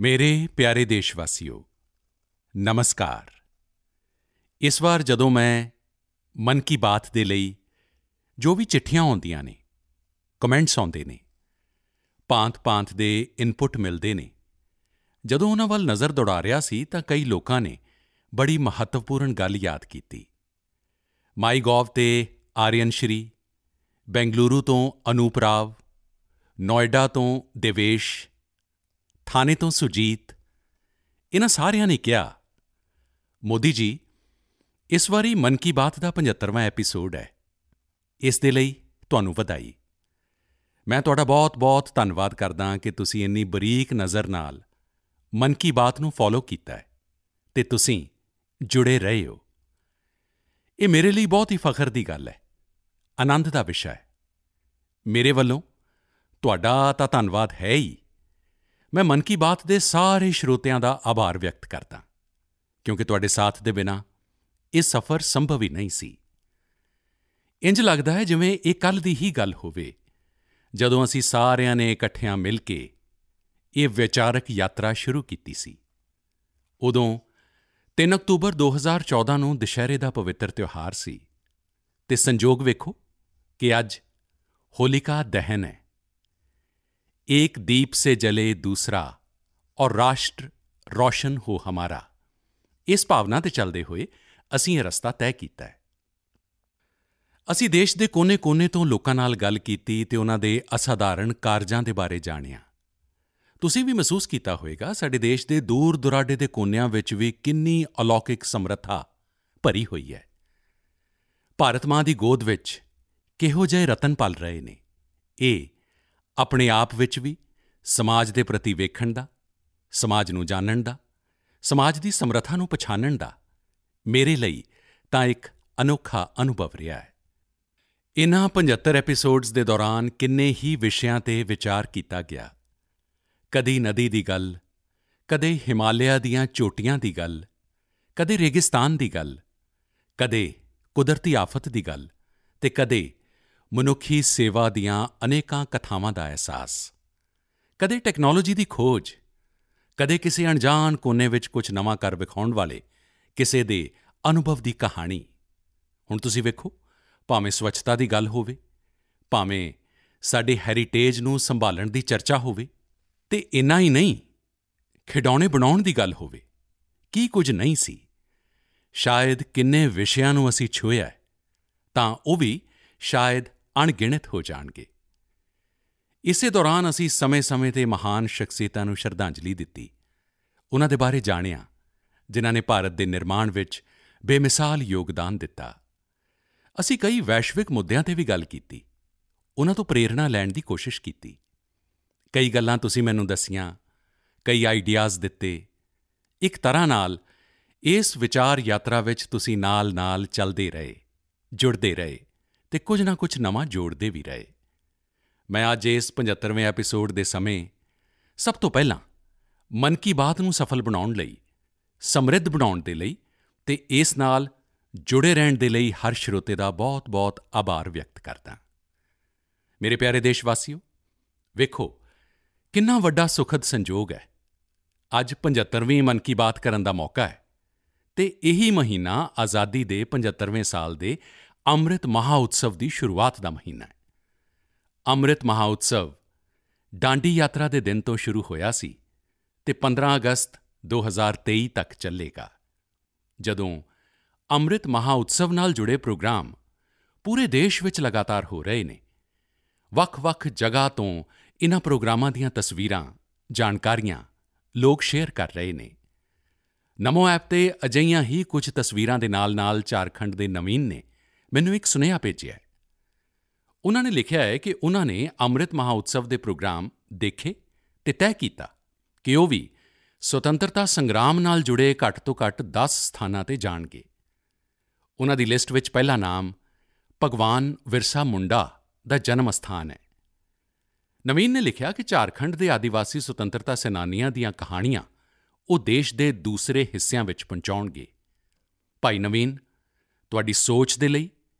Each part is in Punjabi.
ਮੇਰੇ ਪਿਆਰੇ ਦੇਸ਼ਵਾਸੀਓ, ਨਮਸਕਾਰ। ਇਸ ਵਾਰ ਜਦੋਂ ਮੈਂ ਮਨ ਕੀ ਬਾਤ ਦੇ ਲਈ ਜੋ ਵੀ ਚਿੱਠੀਆਂ ਆਉਂਦੀਆਂ ਨੇ, ਕਮੈਂਟਸ ਆਉਂਦੇ ਨੇ, ਭਾਂਤ-ਭਾਂਤ ਦੇ ਇਨਪੁਟ ਮਿਲਦੇ ਨੇ, ਜਦੋਂ ਉਨ੍ਹਾਂ ਵੱਲ ਨਜ਼ਰ ਦੌੜਾ ਰਿਹਾ ਸੀ ਤਾਂ ਕਈ ਲੋਕਾਂ ਨੇ ਬੜੀ ਮਹੱਤਵਪੂਰਨ ਗੱਲ ਯਾਦ ਕੀਤੀ। ਮਾਈਗੋਵ ਤੇ ਆਰੀਅਨ ਸ਼੍ਰੀ, ਬੈਂਗਲੁਰੂ ਤੋਂ ਅਨੂਪ ਰਾਵ, ਨੋਇਡਾ ਤੋਂ ਦੇਵੇਸ਼, ਥਾਣੇ ਤੋਂ ਸੁਜੀਤ, ਇਨ੍ਹਾਂ ਸਾਰਿਆਂ ਨੇ ਕਿਹਾ, ਮੋਦੀ ਜੀ, ਇਸ ਵਾਰੀ ਮਨ ਕੀ ਬਾਤ ਦਾ 75ਵਾਂ ਐਪੀਸੋਡ ਹੈ। ਇਸ ਦੇ ਲਈ ਤੁਹਾਨੂੰ ਵਧਾਈ। ਮੈਂ ਤੁਹਾਡਾ ਬਹੁਤ-ਬਹੁਤ ਧੰਨਵਾਦ ਕਰਦਾ ਹਾਂ ਕਿ ਤੁਸੀਂ ਇੰਨੀ ਬਰੀਕ ਨਜ਼ਰ ਨਾਲ ਮਨ ਕੀ ਬਾਤ ਨੂੰ ਫਾਲੋ ਕੀਤਾ ਹੈ ਅਤੇ ਤੁਸੀਂ ਜੁੜੇ ਰਹੇ ਹੋ। ਇਹ ਮੇਰੇ ਲਈ ਬਹੁਤ ਹੀ ਫ਼ਖਰ ਦੀ ਗੱਲ ਹੈ, ਆਨੰਦ ਦਾ ਵਿਸ਼ਾ ਹੈ। ਮੇਰੇ ਵੱਲੋਂ ਤੁਹਾਡਾ ਤਾਂ ਧੰਨਵਾਦ ਹੈ ਹੀ। ਮੈਂ ਮਨ ਕੀ ਬਾਤ ਦੇ ਸਾਰੇ ਸਰੋਤਿਆਂ ਦਾ ਆਭਾਰ ਵਿਅਕਤ ਕਰਦਾ ਹਾਂ, ਕਿਉਂਕਿ ਤੁਹਾਡੇ ਸਾਥ ਦੇ ਬਿਨਾਂ ਇਹ ਸਫ਼ਰ ਸੰਭਵ ਹੀ ਨਹੀਂ ਸੀ। ਇੰਝ ਲੱਗਦਾ ਹੈ ਜਿਵੇਂ ਇਹ ਕੱਲ੍ਹ ਦੀ ਹੀ ਗੱਲ ਹੋਵੇ, ਜਦੋਂ ਅਸੀਂ ਸਾਰਿਆਂ ਨੇ ਇਕੱਠਿਆਂ ਮਿਲ ਕੇ ਇਹ ਵਿਚਾਰਕ ਯਾਤਰਾ ਸ਼ੁਰੂ ਕੀਤੀ ਸੀ। ਉਦੋਂ 3 ਅਕਤੂਬਰ 2014 ਨੂੰ ਦੁਸਹਿਰੇ ਦਾ ਪਵਿੱਤਰ ਤਿਉਹਾਰ ਸੀ ਅਤੇ ਸੰਜੋਗ ਵੇਖੋ ਕਿ ਅੱਜ ਹੋਲਿਕਾ ਦਹਨ ਹੈ। एक दीप से जले दूसरा और राष्ट्र रोशन हो हमारा, ਇਸ ਭਾਵਨਾ ਤੇ ਚੱਲਦੇ ਹੋਏ ਅਸੀਂ ਇਹ ਰਸਤਾ ਤੈਅ ਕੀਤਾ ਹੈ। ਅਸੀਂ ਦੇਸ਼ ਦੇ ਕੋਨੇ-ਕੋਨੇ ਤੋਂ ਲੋਕਾਂ ਨਾਲ ਗੱਲ ਕੀਤੀ ਅਤੇ ਉਨ੍ਹਾਂ ਦੇ ਅਸਾਧਾਰਣ ਕਾਰਜਾਂ ਦੇ ਬਾਰੇ ਜਾਣਿਆ। ਤੁਸੀਂ ਵੀ ਮਹਿਸੂਸ ਕੀਤਾ ਹੋਵੇਗਾ, ਸਾਡੇ ਦੇਸ਼ ਦੇ ਦੂਰ-ਦੁਰਾਡੇ ਦੇ ਕੋਨਿਆਂ ਵਿੱਚ ਵੀ ਕਿੰਨੀ ਅਲੌਕਿਕ ਸਮਰੱਥਾ ਭਰੀ ਹੋਈ ਹੈ। ਭਾਰਤ ਮਾਂ ਦੀ ਗੋਦ ਵਿੱਚ ਕਿਹੋ ਜਿਹੇ ਰਤਨ ਪਲ ਰਹੇ ਨੇ। ਇਹ ਆਪਣੇ ਆਪ ਵਿੱਚ ਵੀ ਸਮਾਜ ਦੇ ਪ੍ਰਤੀ ਵੇਖਣ ਦਾ, ਸਮਾਜ ਨੂੰ ਜਾਣਨ ਦਾ, ਸਮਾਜ ਦੀ ਸਮਰੱਥਾ ਨੂੰ ਪਛਾਣਨ ਦਾ ਮੇਰੇ ਲਈ ਤਾਂ ਇੱਕ ਅਨੋਖਾ ਅਨੁਭਵ ਰਿਹਾ ਹੈ। ਇਨ੍ਹਾਂ 75 ਐਪੀਸੋਡਸ ਦੇ ਦੌਰਾਨ ਕਿੰਨੇ ਹੀ ਵਿਸ਼ਿਆਂ ਤੇ ਵਿਚਾਰ ਕੀਤਾ ਗਿਆ। ਕਦੀ ਨਦੀ ਦੀ ਗੱਲ, ਕਦੇ ਹਿਮਾਲਿਆ ਦੀਆਂ ਚੋਟੀਆਂ ਦੀ ਗੱਲ, ਕਦੇ ਰੇਗਿਸਤਾਨ ਦੀ ਗੱਲ, ਕਦੇ ਕੁਦਰਤੀ ਆਫ਼ਤ ਦੀ ਗੱਲ ਅਤੇ ਕਦੇ ਮਨੁੱਖੀ ਸੇਵਾ ਦੀਆਂ ਅਨੇਕਾਂ ਕਥਾਵਾਂ ਦਾ ਅਹਿਸਾਸ, ਕਦੇ ਟੈਕਨੋਲੋਜੀ ਦੀ ਖੋਜ, ਕਦੇ ਕਿਸੇ ਅਣਜਾਣ ਕੋਨੇ ਵਿੱਚ ਕੁਝ ਨਵਾਂ ਕਰ ਵਿਖਾਉਣ ਵਾਲੇ ਕਿਸੇ ਦੇ ਅਨੁਭਵ ਦੀ ਕਹਾਣੀ। ਹੁਣ ਤੁਸੀਂ ਵੇਖੋ, ਭਾਵੇਂ ਸਵੱਛਤਾ ਦੀ ਗੱਲ ਹੋਵੇ, ਭਾਵੇਂ ਸਾਡੇ ਹੈਰੀਟੇਜ ਨੂੰ ਸੰਭਾਲਣ ਦੀ ਚਰਚਾ ਹੋਵੇ, ਅਤੇ ਇੰਨਾ ਹੀ ਨਹੀਂ, ਖਿਡੌਣੇ ਬਣਾਉਣ ਦੀ ਗੱਲ ਹੋਵੇ, ਕੀ ਕੁਝ ਨਹੀਂ ਸੀ। ਸ਼ਾਇਦ ਕਿੰਨੇ ਵਿਸ਼ਿਆਂ ਨੂੰ ਅਸੀਂ ਛੂਹਿਆ ਹੈ, ਤਾਂ ਉਹ ਵੀ ਸ਼ਾਇਦ ਅਣਗਿਣਤ ਹੋ ਜਾਣਗੇ। ਇਸੇ ਦੌਰਾਨ ਅਸੀਂ ਸਮੇਂ-ਸਮੇਂ 'ਤੇ ਮਹਾਨ ਸ਼ਖਸੀਅਤਾਂ ਨੂੰ ਸ਼ਰਧਾਂਜਲੀ ਦਿੱਤੀ, ਉਨ੍ਹਾਂ ਦੇ ਬਾਰੇ ਜਾਣਿਆ ਜਿਨ੍ਹਾਂ ਨੇ ਭਾਰਤ ਦੇ ਨਿਰਮਾਣ ਵਿੱਚ ਬੇਮਿਸਾਲ ਯੋਗਦਾਨ ਦਿੱਤਾ। ਅਸੀਂ ਕਈ ਵੈਸ਼ਵਿਕ ਮੁੱਦਿਆਂ 'ਤੇ ਵੀ ਗੱਲ ਕੀਤੀ, ਉਨ੍ਹਾਂ ਤੋਂ ਪ੍ਰੇਰਣਾ ਲੈਣ ਦੀ ਕੋਸ਼ਿਸ਼ ਕੀਤੀ। ਕਈ ਗੱਲਾਂ ਤੁਸੀਂ ਮੈਨੂੰ ਦੱਸੀਆਂ, ਕਈ ਆਈਡੀਆਜ਼ ਦਿੱਤੇ। ਇੱਕ ਤਰ੍ਹਾਂ ਨਾਲ ਇਸ ਵਿਚਾਰ ਯਾਤਰਾ ਵਿੱਚ ਤੁਸੀਂ ਨਾਲ-ਨਾਲ ਚੱਲਦੇ ਰਹੇ, ਜੁੜਦੇ ਰਹੇ ਅਤੇ ਕੁਝ ਨਾ ਕੁਝ ਨਵਾਂ ਜੋੜਦੇ ਵੀ ਰਹੇ। ਮੈਂ ਅੱਜ ਇਸ 75ਵੇਂ ਐਪੀਸੋਡ ਦੇ ਸਮੇਂ ਸਭ ਤੋਂ ਪਹਿਲਾਂ ਮਨ ਕੀ ਬਾਤ ਨੂੰ ਸਫਲ ਬਣਾਉਣ ਲਈ, ਸਮਰਿੱਧ ਬਣਾਉਣ ਦੇ ਲਈ ਅਤੇ ਇਸ ਨਾਲ ਜੁੜੇ ਰਹਿਣ ਦੇ ਲਈ ਹਰ ਸਰੋਤੇ ਦਾ ਬਹੁਤ-ਬਹੁਤ ਆਭਾਰ ਵਿਅਕਤ ਕਰਦਾ। ਮੇਰੇ ਪਿਆਰੇ ਦੇਸ਼ਵਾਸੀਓ, ਵੇਖੋ ਕਿੰਨਾ ਵੱਡਾ ਸੁਖਦ ਸੰਜੋਗ ਹੈ। ਅੱਜ 75ਵੀਂ ਮਨ ਕੀ ਬਾਤ ਕਰਨ ਦਾ ਮੌਕਾ ਹੈ ਅਤੇ ਇਹੀ ਮਹੀਨਾ ਆਜ਼ਾਦੀ ਦੇ 75ਵੇਂ ਸਾਲ ਦੇ ਅੰਮ੍ਰਿਤ ਮਹਾਉਤਸਵ ਦੀ ਸ਼ੁਰੂਆਤ ਦਾ ਮਹੀਨਾ ਹੈ। ਅੰਮ੍ਰਿਤ ਮਹਾਉਤਸਵ ਡਾਂਡੀ ਯਾਤਰਾ ਦੇ ਦਿਨ ਤੋਂ ਸ਼ੁਰੂ ਹੋਇਆ ਸੀ ਅਤੇ 15 ਅਗਸਤ 2023 ਤੱਕ ਚੱਲੇਗਾ। ਜਦੋਂ ਅੰਮ੍ਰਿਤ ਮਹਾਉਤਸਵ ਨਾਲ ਜੁੜੇ ਪ੍ਰੋਗਰਾਮ ਪੂਰੇ ਦੇਸ਼ ਵਿੱਚ ਲਗਾਤਾਰ ਹੋ ਰਹੇ ਨੇ, ਵੱਖ-ਵੱਖ ਜਗ੍ਹਾ ਤੋਂ ਇਨ੍ਹਾਂ ਪ੍ਰੋਗਰਾਮਾਂ ਦੀਆਂ ਤਸਵੀਰਾਂ, ਜਾਣਕਾਰੀਆਂ ਲੋਕ ਸ਼ੇਅਰ ਕਰ ਰਹੇ ਨੇ। ਨਮੋ ਐਪ 'ਤੇ ਅਜਿਹੀਆਂ ਹੀ ਕੁਝ ਤਸਵੀਰਾਂ ਦੇ ਨਾਲ-ਨਾਲ ਝਾਰਖੰਡ ਦੇ ਨਵੀਨ ਨੇ ਮੈਨੂੰ ਇੱਕ ਸੁਨੇਹਾ ਭੇਜਿਆ ਹੈ। ਉਨ੍ਹਾਂ ਨੇ ਲਿਖਿਆ ਹੈ ਕਿ ਉਨ੍ਹਾਂ ਨੇ ਅੰਮ੍ਰਿਤ ਮਹਾਉਤਸਵ ਦੇ ਪ੍ਰੋਗਰਾਮ ਦੇਖੇ ਅਤੇ ਤੈਅ ਕੀਤਾ ਕਿ ਉਹ ਵੀ ਸੁਤੰਤਰਤਾ ਸੰਗਰਾਮ ਨਾਲ ਜੁੜੇ ਘੱਟ ਤੋਂ ਘੱਟ 10 ਸਥਾਨਾਂ 'ਤੇ ਜਾਣਗੇ। ਉਨ੍ਹਾਂ ਦੀ ਲਿਸਟ ਵਿੱਚ ਪਹਿਲਾ ਨਾਮ ਭਗਵਾਨ ਬਿਰਸਾ ਮੁੰਡਾ ਦਾ ਜਨਮ ਅਸਥਾਨ ਹੈ। ਨਵੀਨ ਨੇ ਲਿਖਿਆ ਕਿ ਝਾਰਖੰਡ ਦੇ ਆਦਿਵਾਸੀ ਸੁਤੰਤਰਤਾ ਸੈਨਾਨੀਆਂ ਦੀਆਂ ਕਹਾਣੀਆਂ ਉਹ ਦੇਸ਼ ਦੇ ਦੂਸਰੇ ਹਿੱਸਿਆਂ ਵਿੱਚ ਪਹੁੰਚਾਉਣਗੇ। ਭਾਈ ਨਵੀਨ, ਤੁਹਾਡੀ ਸੋਚ ਦੇ ਲਈ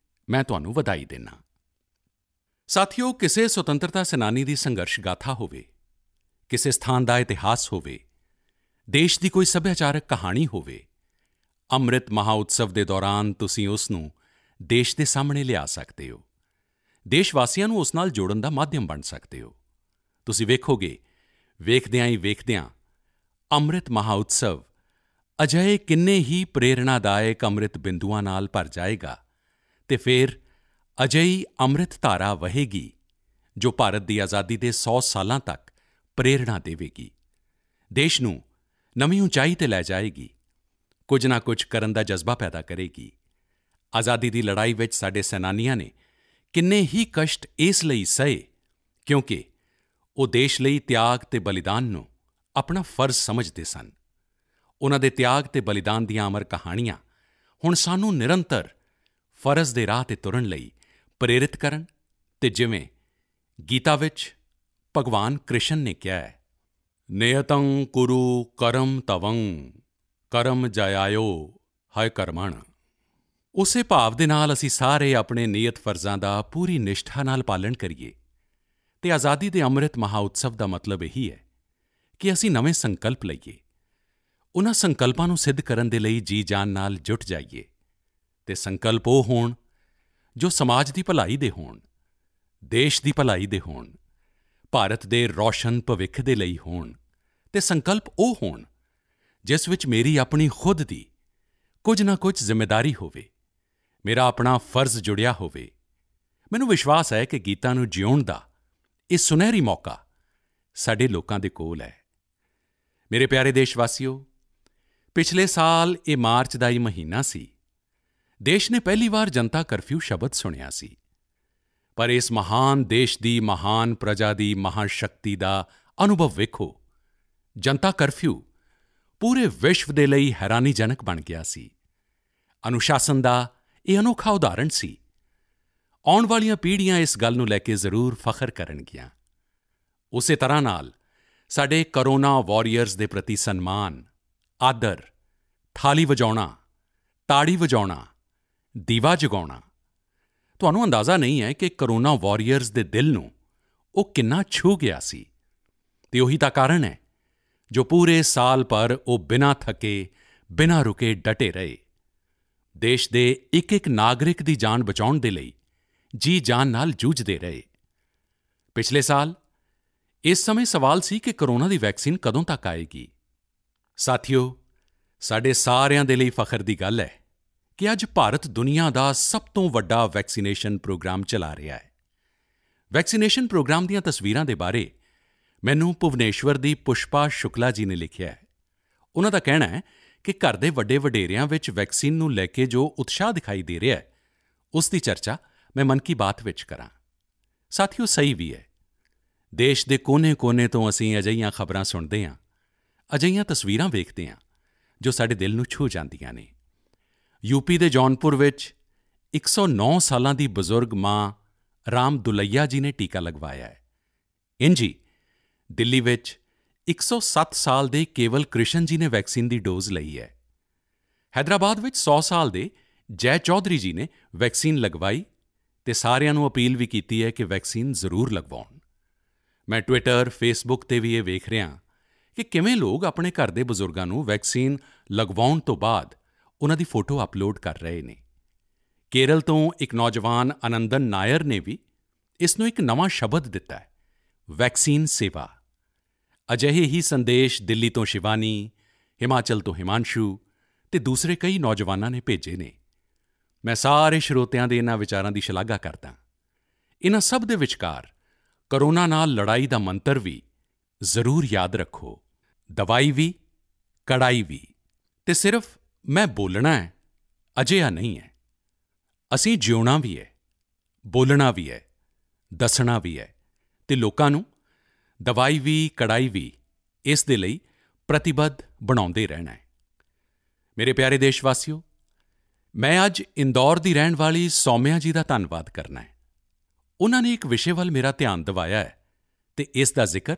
ਮੈਂ ਤੁਹਾਨੂੰ ਵਧਾਈ ਦਿੰਦਾ। ਸਾਥੀਓ, ਕਿਸੇ ਸੁਤੰਤਰਤਾ ਸੈਨਾਨੀ ਦੀ ਸੰਘਰਸ਼ ਗਾਥਾ ਹੋਵੇ, ਕਿਸੇ ਸਥਾਨ ਦਾ ਇਤਿਹਾਸ ਹੋਵੇ ਦੇਸ਼ ਦੀ ਕੋਈ ਸੱਭਿਆਚਾਰਕ ਕਹਾਣੀ ਹੋਵੇ, ਅੰਮ੍ਰਿਤ ਮਹਾਉਤਸਵ ਦੇ ਦੌਰਾਨ ਤੁਸੀਂ ਉਸ ਨੂੰ ਦੇਸ਼ ਦੇ ਸਾਹਮਣੇ ਲਿਆ ਸਕਦੇ ਹੋ, ਦੇਸ਼ ਵਾਸੀਆਂ ਨੂੰ ਉਸ ਨਾਲ ਜੋੜਨ ਦਾ ਮਾਧਿਅਮ ਬਣ ਸਕਦੇ ਹੋ। ਤੁਸੀਂ ਵੇਖੋਗੇ, ਵੇਖਦਿਆਂ ਹੀ ਵੇਖਦਿਆਂ ਅੰਮ੍ਰਿਤ ਮਹਾਉਤਸਵ ਅਜਿਹੇ ਕਿੰਨੇ ਹੀ ਪ੍ਰੇਰਣਾਦਾਇਕ ਅੰਮ੍ਰਿਤ ਬਿੰਦੂਆਂ ਨਾਲ ਭਰ ਜਾਏਗਾ ਅਤੇ ਫਿਰ ਅਜਿਹੀ ਅੰਮ੍ਰਿਤ ਧਾਰਾ ਵਹੇਗੀ ਜੋ ਭਾਰਤ ਦੀ ਆਜ਼ਾਦੀ ਦੇ 100 ਸਾਲਾਂ ਤੱਕ ਪ੍ਰੇਰਣਾ ਦੇਵੇਗੀ, ਦੇਸ਼ ਨੂੰ ਨਵੀਂ ਉਚਾਈ ਤੇ ਲੈ ਜਾਏਗੀ, ਕੁਝ ਨਾ ਕੁਝ ਕਰਨ ਦਾ ਜਜ਼ਬਾ ਪੈਦਾ ਕਰੇਗੀ। ਆਜ਼ਾਦੀ ਦੀ ਲੜਾਈ ਵਿੱਚ ਸਾਡੇ ਸੈਨਾਨੀਆਂ ਨੇ ਕਿੰਨੇ ਹੀ ਕਸ਼ਟ ਇਸ ਲਈ ਸਹੇ ਕਿਉਂਕਿ ਉਹ ਦੇਸ਼ ਲਈ ਤਿਆਗ ਅਤੇ ਬਲੀਦਾਨ ਨੂੰ ਆਪਣਾ ਫਰਜ਼ ਸਮਝਦੇ ਸਨ। ਉਨ੍ਹਾਂ ਦੇ ਤਿਆਗ ਅਤੇ ਬਲੀਦਾਨ ਦੀਆਂ ਅਮਰ ਕਹਾਣੀਆਂ ਹੁਣ ਸਾਨੂੰ ਨਿਰੰਤਰ ਫਰਜ਼ ਦੇ ਰਾਹ ਤੇ ਤੁਰਨ ਲਈ ਪ੍ਰੇਰਿਤ ਕਰਨ ਅਤੇ ਜਿਵੇਂ ਗੀਤਾ ਵਿੱਚ ਭਗਵਾਨ ਕ੍ਰਿਸ਼ਨ ਨੇ ਕਿਹਾ ਹੈ, ਨਿਯਤੰ ਕੁਰੂ ਕਰਮ ਤਵੰ ਕਰਮ ਜਯਾਯੋ ਹਯ ਕਰਮਣ। ਉਸੇ ਭਾਵ ਦੇ ਨਾਲ ਅਸੀਂ ਸਾਰੇ ਆਪਣੇ ਨਿਯਤ ਫਰਜ਼ਾਂ ਦਾ ਪੂਰੀ ਨਿਸ਼ਠਾ ਨਾਲ ਪਾਲਣ ਕਰੀਏ ਅਤੇ ਆਜ਼ਾਦੀ ਦੇ ਅੰਮ੍ਰਿਤ ਮਹਾਉਤਸਵ ਦਾ ਮਤਲਬ ਇਹੀ ਹੈ ਕਿ ਅਸੀਂ ਨਵੇਂ ਸੰਕਲਪ ਲਈਏ, ਉਨ੍ਹਾਂ ਸੰਕਲਪਾਂ ਨੂੰ ਸਿੱਧ ਕਰਨ ਦੇ ਲਈ ਜੀ-ਜਾਨ ਨਾਲ ਜੁਟ ਜਾਈਏ ਅਤੇ ਸੰਕਲਪ ਉਹ ਹੋਣ ਜੋ ਸਮਾਜ ਦੀ ਭਲਾਈ ਦੇ ਹੋਣ, ਦੇਸ਼ ਦੀ ਭਲਾਈ ਦੇ ਹੋਣ, ਭਾਰਤ ਦੇ ਰੌਸ਼ਨ ਭਵਿੱਖ ਦੇ ਲਈ ਹੋਣ ਅਤੇ ਸੰਕਲਪ ਉਹ ਹੋਣ ਜਿਸ ਵਿੱਚ ਮੇਰੀ ਆਪਣੀ ਖੁਦ ਦੀ ਕੁਝ ਨਾ ਕੁਝ ਜ਼ਿੰਮੇਵਾਰੀ ਹੋਵੇ, ਮੇਰਾ ਆਪਣਾ ਫਰਜ਼ ਜੁੜਿਆ ਹੋਵੇ। ਮੈਨੂੰ ਵਿਸ਼ਵਾਸ ਹੈ ਕਿ ਗੀਤਾ ਨੂੰ ਜਿਊਣ ਦਾ ਇਹ ਸੁਨਹਿਰੀ ਮੌਕਾ ਸਾਡੇ ਲੋਕਾਂ ਦੇ ਕੋਲ ਹੈ। ਮੇਰੇ ਪਿਆਰੇ ਦੇਸ਼ਵਾਸੀਓ, ਪਿਛਲੇ ਸਾਲ ਇਹ ਮਾਰਚ ਦਾ ਹੀ ਮਹੀਨਾ ਸੀ, ਦੇਸ਼ ਨੇ ਪਹਿਲੀ ਵਾਰ ਜਨਤਾ ਕਰਫਿਊ ਸ਼ਬਦ ਸੁਣਿਆ ਸੀ, ਪਰ ਇਸ ਮਹਾਨ ਦੇਸ਼ ਦੀ ਮਹਾਨ ਪ੍ਰਜਾ ਦੀ ਮਹਾਸ਼ਕਤੀ ਦਾ ਅਨੁਭਵ ਵੇਖੋ। ਜਨਤਾ ਕਰਫਿਊ ਪੂਰੇ ਵਿਸ਼ਵ ਦੇ ਲਈ ਹੈਰਾਨੀਜਨਕ ਬਣ ਗਿਆ ਸੀ। ਅਨੁਸ਼ਾਸਨ ਦਾ ਇਹ ਅਨੋਖਾ ਉਦਾਹਰਣ ਸੀ। ਆਉਣ ਵਾਲੀਆਂ ਪੀੜ੍ਹੀਆਂ ਇਸ ਗੱਲ ਨੂੰ ਲੈ ਕੇ ਜ਼ਰੂਰ ਫਖਰ ਕਰਨਗੀਆਂ। ਉਸੇ ਤਰ੍ਹਾਂ ਨਾਲ ਸਾਡੇ ਕੋਰੋਨਾ ਵਾਰੀਅਰਜ਼ ਦੇ ਪ੍ਰਤੀ ਸਨਮਾਨ, ਆਦਰ, ਥਾਲੀ ਵਜਾਉਣਾ, ਤਾੜੀ ਵਜਾਉਣਾ, ਦੀਵਾ ਜਗਾਉਣਾ। ਤੁਹਾਨੂੰ ਅੰਦਾਜ਼ਾ ਨਹੀਂ ਹੈ ਕਿ ਕੋਰੋਨਾ ਵਾਰੀਅਰਜ਼ ਦੇ ਦਿਲ ਨੂੰ ਉਹ ਕਿੰਨਾ ਛੂਹ ਗਿਆ ਸੀ ਅਤੇ ਉਹੀ ਤਾਂ ਕਾਰਨ ਹੈ ਜੋ ਪੂਰੇ ਸਾਲ ਭਰ ਉਹ ਬਿਨਾਂ ਥੱਕੇ, ਬਿਨਾਂ ਰੁਕੇ ਡਟੇ ਰਹੇ, ਦੇਸ਼ ਦੇ ਇੱਕ-ਇੱਕ ਨਾਗਰਿਕ ਦੀ ਜਾਨ ਬਚਾਉਣ ਦੇ ਲਈ ਜੀ-ਜਾਨ ਨਾਲ ਜੂਝਦੇ ਰਹੇ। ਪਿਛਲੇ ਸਾਲ ਇਸ ਸਮੇਂ ਸਵਾਲ ਸੀ ਕਿ ਕੋਰੋਨਾ ਦੀ ਵੈਕਸੀਨ ਕਦੋਂ ਤੱਕ ਆਏਗੀ। ਸਾਥੀਓ, ਸਾਡੇ ਸਾਰਿਆਂ ਦੇ ਲਈ ਫਖਰ ਦੀ ਗੱਲ ਹੈ ਕਿ ਅੱਜ ਭਾਰਤ ਦੁਨੀਆ ਦਾ ਸਭ ਤੋਂ ਵੱਡਾ ਵੈਕਸੀਨੇਸ਼ਨ ਪ੍ਰੋਗਰਾਮ ਚਲਾ ਰਿਹਾ ਹੈ। ਵੈਕਸੀਨੇਸ਼ਨ ਪ੍ਰੋਗਰਾਮ ਦੀਆਂ ਤਸਵੀਰਾਂ ਦੇ ਬਾਰੇ ਮੈਨੂੰ ਭੁਵਨੇਸ਼ਵਰ ਦੀ ਪੁਸ਼ਪਾ ਸ਼ੁਕਲਾ ਜੀ ਨੇ ਲਿਖਿਆ ਹੈ। ਉਨ੍ਹਾਂ ਦਾ ਕਹਿਣਾ ਹੈ ਕਿ ਘਰ ਦੇ ਵੱਡੇ ਵਡੇਰਿਆਂ ਵਿੱਚ ਵੈਕਸੀਨ ਨੂੰ ਲੈ ਕੇ ਜੋ ਉਤਸ਼ਾਹ ਦਿਖਾਈ ਦੇ ਰਿਹਾ ਹੈ, ਉਸ ਦੀ ਚਰਚਾ ਮੈਂ ਮਨ ਕੀ ਬਾਤ ਵਿੱਚ ਕਰਾਂ। ਸਾਥੀਓ, ਸਹੀ ਵੀ ਹੈ, ਦੇਸ਼ ਦੇ ਕੋਨੇ-ਕੋਨੇ ਤੋਂ ਅਸੀਂ ਅਜਿਹੀਆਂ ਖ਼ਬਰਾਂ ਸੁਣਦੇ ਹਾਂ, ਅਜਿਹੀਆਂ ਤਸਵੀਰਾਂ ਵੇਖਦੇ ਹਾਂ ਜੋ ਸਾਡੇ ਦਿਲ ਨੂੰ ਛੂਹ ਜਾਂਦੀਆਂ ਨੇ। ਯੂਪੀ ਦੇ ਜੌਨਪੁਰ ਵਿੱਚ 109 ਸਾਲਾਂ ਦੀ ਬਜ਼ੁਰਗ ਮਾਂ ਰਾਮ ਦੁਲਈਆ ਜੀ ਨੇ ਟੀਕਾ ਲਗਵਾਇਆ ਹੈ। ਇੰਝ ਹੀ ਦਿੱਲੀ ਵਿੱਚ 107 ਸਾਲ ਦੇ ਕੇਵਲ ਕ੍ਰਿਸ਼ਨ ਜੀ ਨੇ ਵੈਕਸੀਨ ਦੀ ਡੋਜ਼ ਲਈ ਹੈ। ਹੈਦਰਾਬਾਦ ਵਿੱਚ 100 ਸਾਲ ਦੇ ਜੈ ਚੌਧਰੀ ਜੀ ਨੇ ਵੈਕਸੀਨ ਲਗਵਾਈ ਅਤੇ ਸਾਰਿਆਂ ਨੂੰ ਅਪੀਲ ਵੀ ਕੀਤੀ ਹੈ ਕਿ ਵੈਕਸੀਨ ਜ਼ਰੂਰ ਲਗਵਾਉਣ। ਮੈਂ ਟਵਿੱਟਰ, ਫੇਸਬੁੱਕ 'ਤੇ ਵੀ ਇਹ ਵੇਖ ਰਿਹਾ ਕਿ ਕਿਵੇਂ ਲੋਕ ਆਪਣੇ ਘਰ ਦੇ ਬਜ਼ੁਰਗਾਂ ਨੂੰ ਵੈਕਸੀਨ ਲਗਵਾਉਣ ਤੋਂ ਬਾਅਦ ਉਨ੍ਹਾਂ ਦੀ ਫੋਟੋ ਅਪਲੋਡ ਕਰ ਰਹੇ ਨੇ। ਕੇਰਲ ਤੋਂ ਇੱਕ ਨੌਜਵਾਨ ਆਨੰਦਨ ਨਾਇਰ ਨੇ ਵੀ ਇਸ ਨੂੰ ਇੱਕ ਨਵਾਂ ਸ਼ਬਦ ਦਿੱਤਾ ਹੈ, ਵੈਕਸੀਨ ਸੇਵਾ। ਅਜਿਹੇ ਹੀ ਸੰਦੇਸ਼ ਦਿੱਲੀ ਤੋਂ ਸ਼ਿਵਾਨੀ, ਹਿਮਾਚਲ ਤੋਂ ਹਿਮਾਂਸ਼ੂ ਅਤੇ ਦੂਸਰੇ ਕਈ ਨੌਜਵਾਨਾਂ ਨੇ ਭੇਜੇ ਨੇ। ਮੈਂ ਸਾਰੇ ਸਰੋਤਿਆਂ ਦੇ ਇਨ੍ਹਾਂ ਵਿਚਾਰਾਂ ਦੀ ਸ਼ਲਾਘਾ ਕਰਦਾ। ਇਨ੍ਹਾਂ ਸਭ ਦੇ ਵਿਚਕਾਰ ਕੋਰੋਨਾ ਨਾਲ ਲੜਾਈ ਦਾ ਮੰਤਰ ਵੀ ਜ਼ਰੂਰ ਯਾਦ ਰੱਖੋ, ਦਵਾਈ ਵੀ, ਕੜਾਈ ਵੀ। ਅਤੇ ਸਿਰਫ ਮੈਂ ਬੋਲਣਾ ਹੈ, ਅਜਿਹਾ ਨਹੀਂ ਹੈ। ਅਸੀਂ ਜਿਉਣਾ ਵੀ ਹੈ, ਬੋਲਣਾ ਵੀ ਹੈ, ਦੱਸਣਾ ਵੀ ਹੈ ਅਤੇ ਲੋਕਾਂ ਨੂੰ ਦਵਾਈ ਵੀ, ਕੜਾਈ ਵੀ ਇਸ ਦੇ ਲਈ ਪ੍ਰਤੀਬੱਧ ਬਣਾਉਂਦੇ ਰਹਿਣਾ ਹੈ। ਮੇਰੇ ਪਿਆਰੇ ਦੇਸ਼ਵਾਸੀਓ, ਮੈਂ ਅੱਜ ਇੰਦੌਰ ਦੀ ਰਹਿਣ ਵਾਲੀ ਸੌਮਿਆ ਜੀ ਦਾ ਧੰਨਵਾਦ ਕਰਨਾ ਹੈ। ਉਨ੍ਹਾਂ ਨੇ ਇੱਕ ਵਿਸ਼ੇ ਵੱਲ ਮੇਰਾ ਧਿਆਨ ਦਿਵਾਇਆ ਹੈ ਅਤੇ ਇਸ ਦਾ ਜ਼ਿਕਰ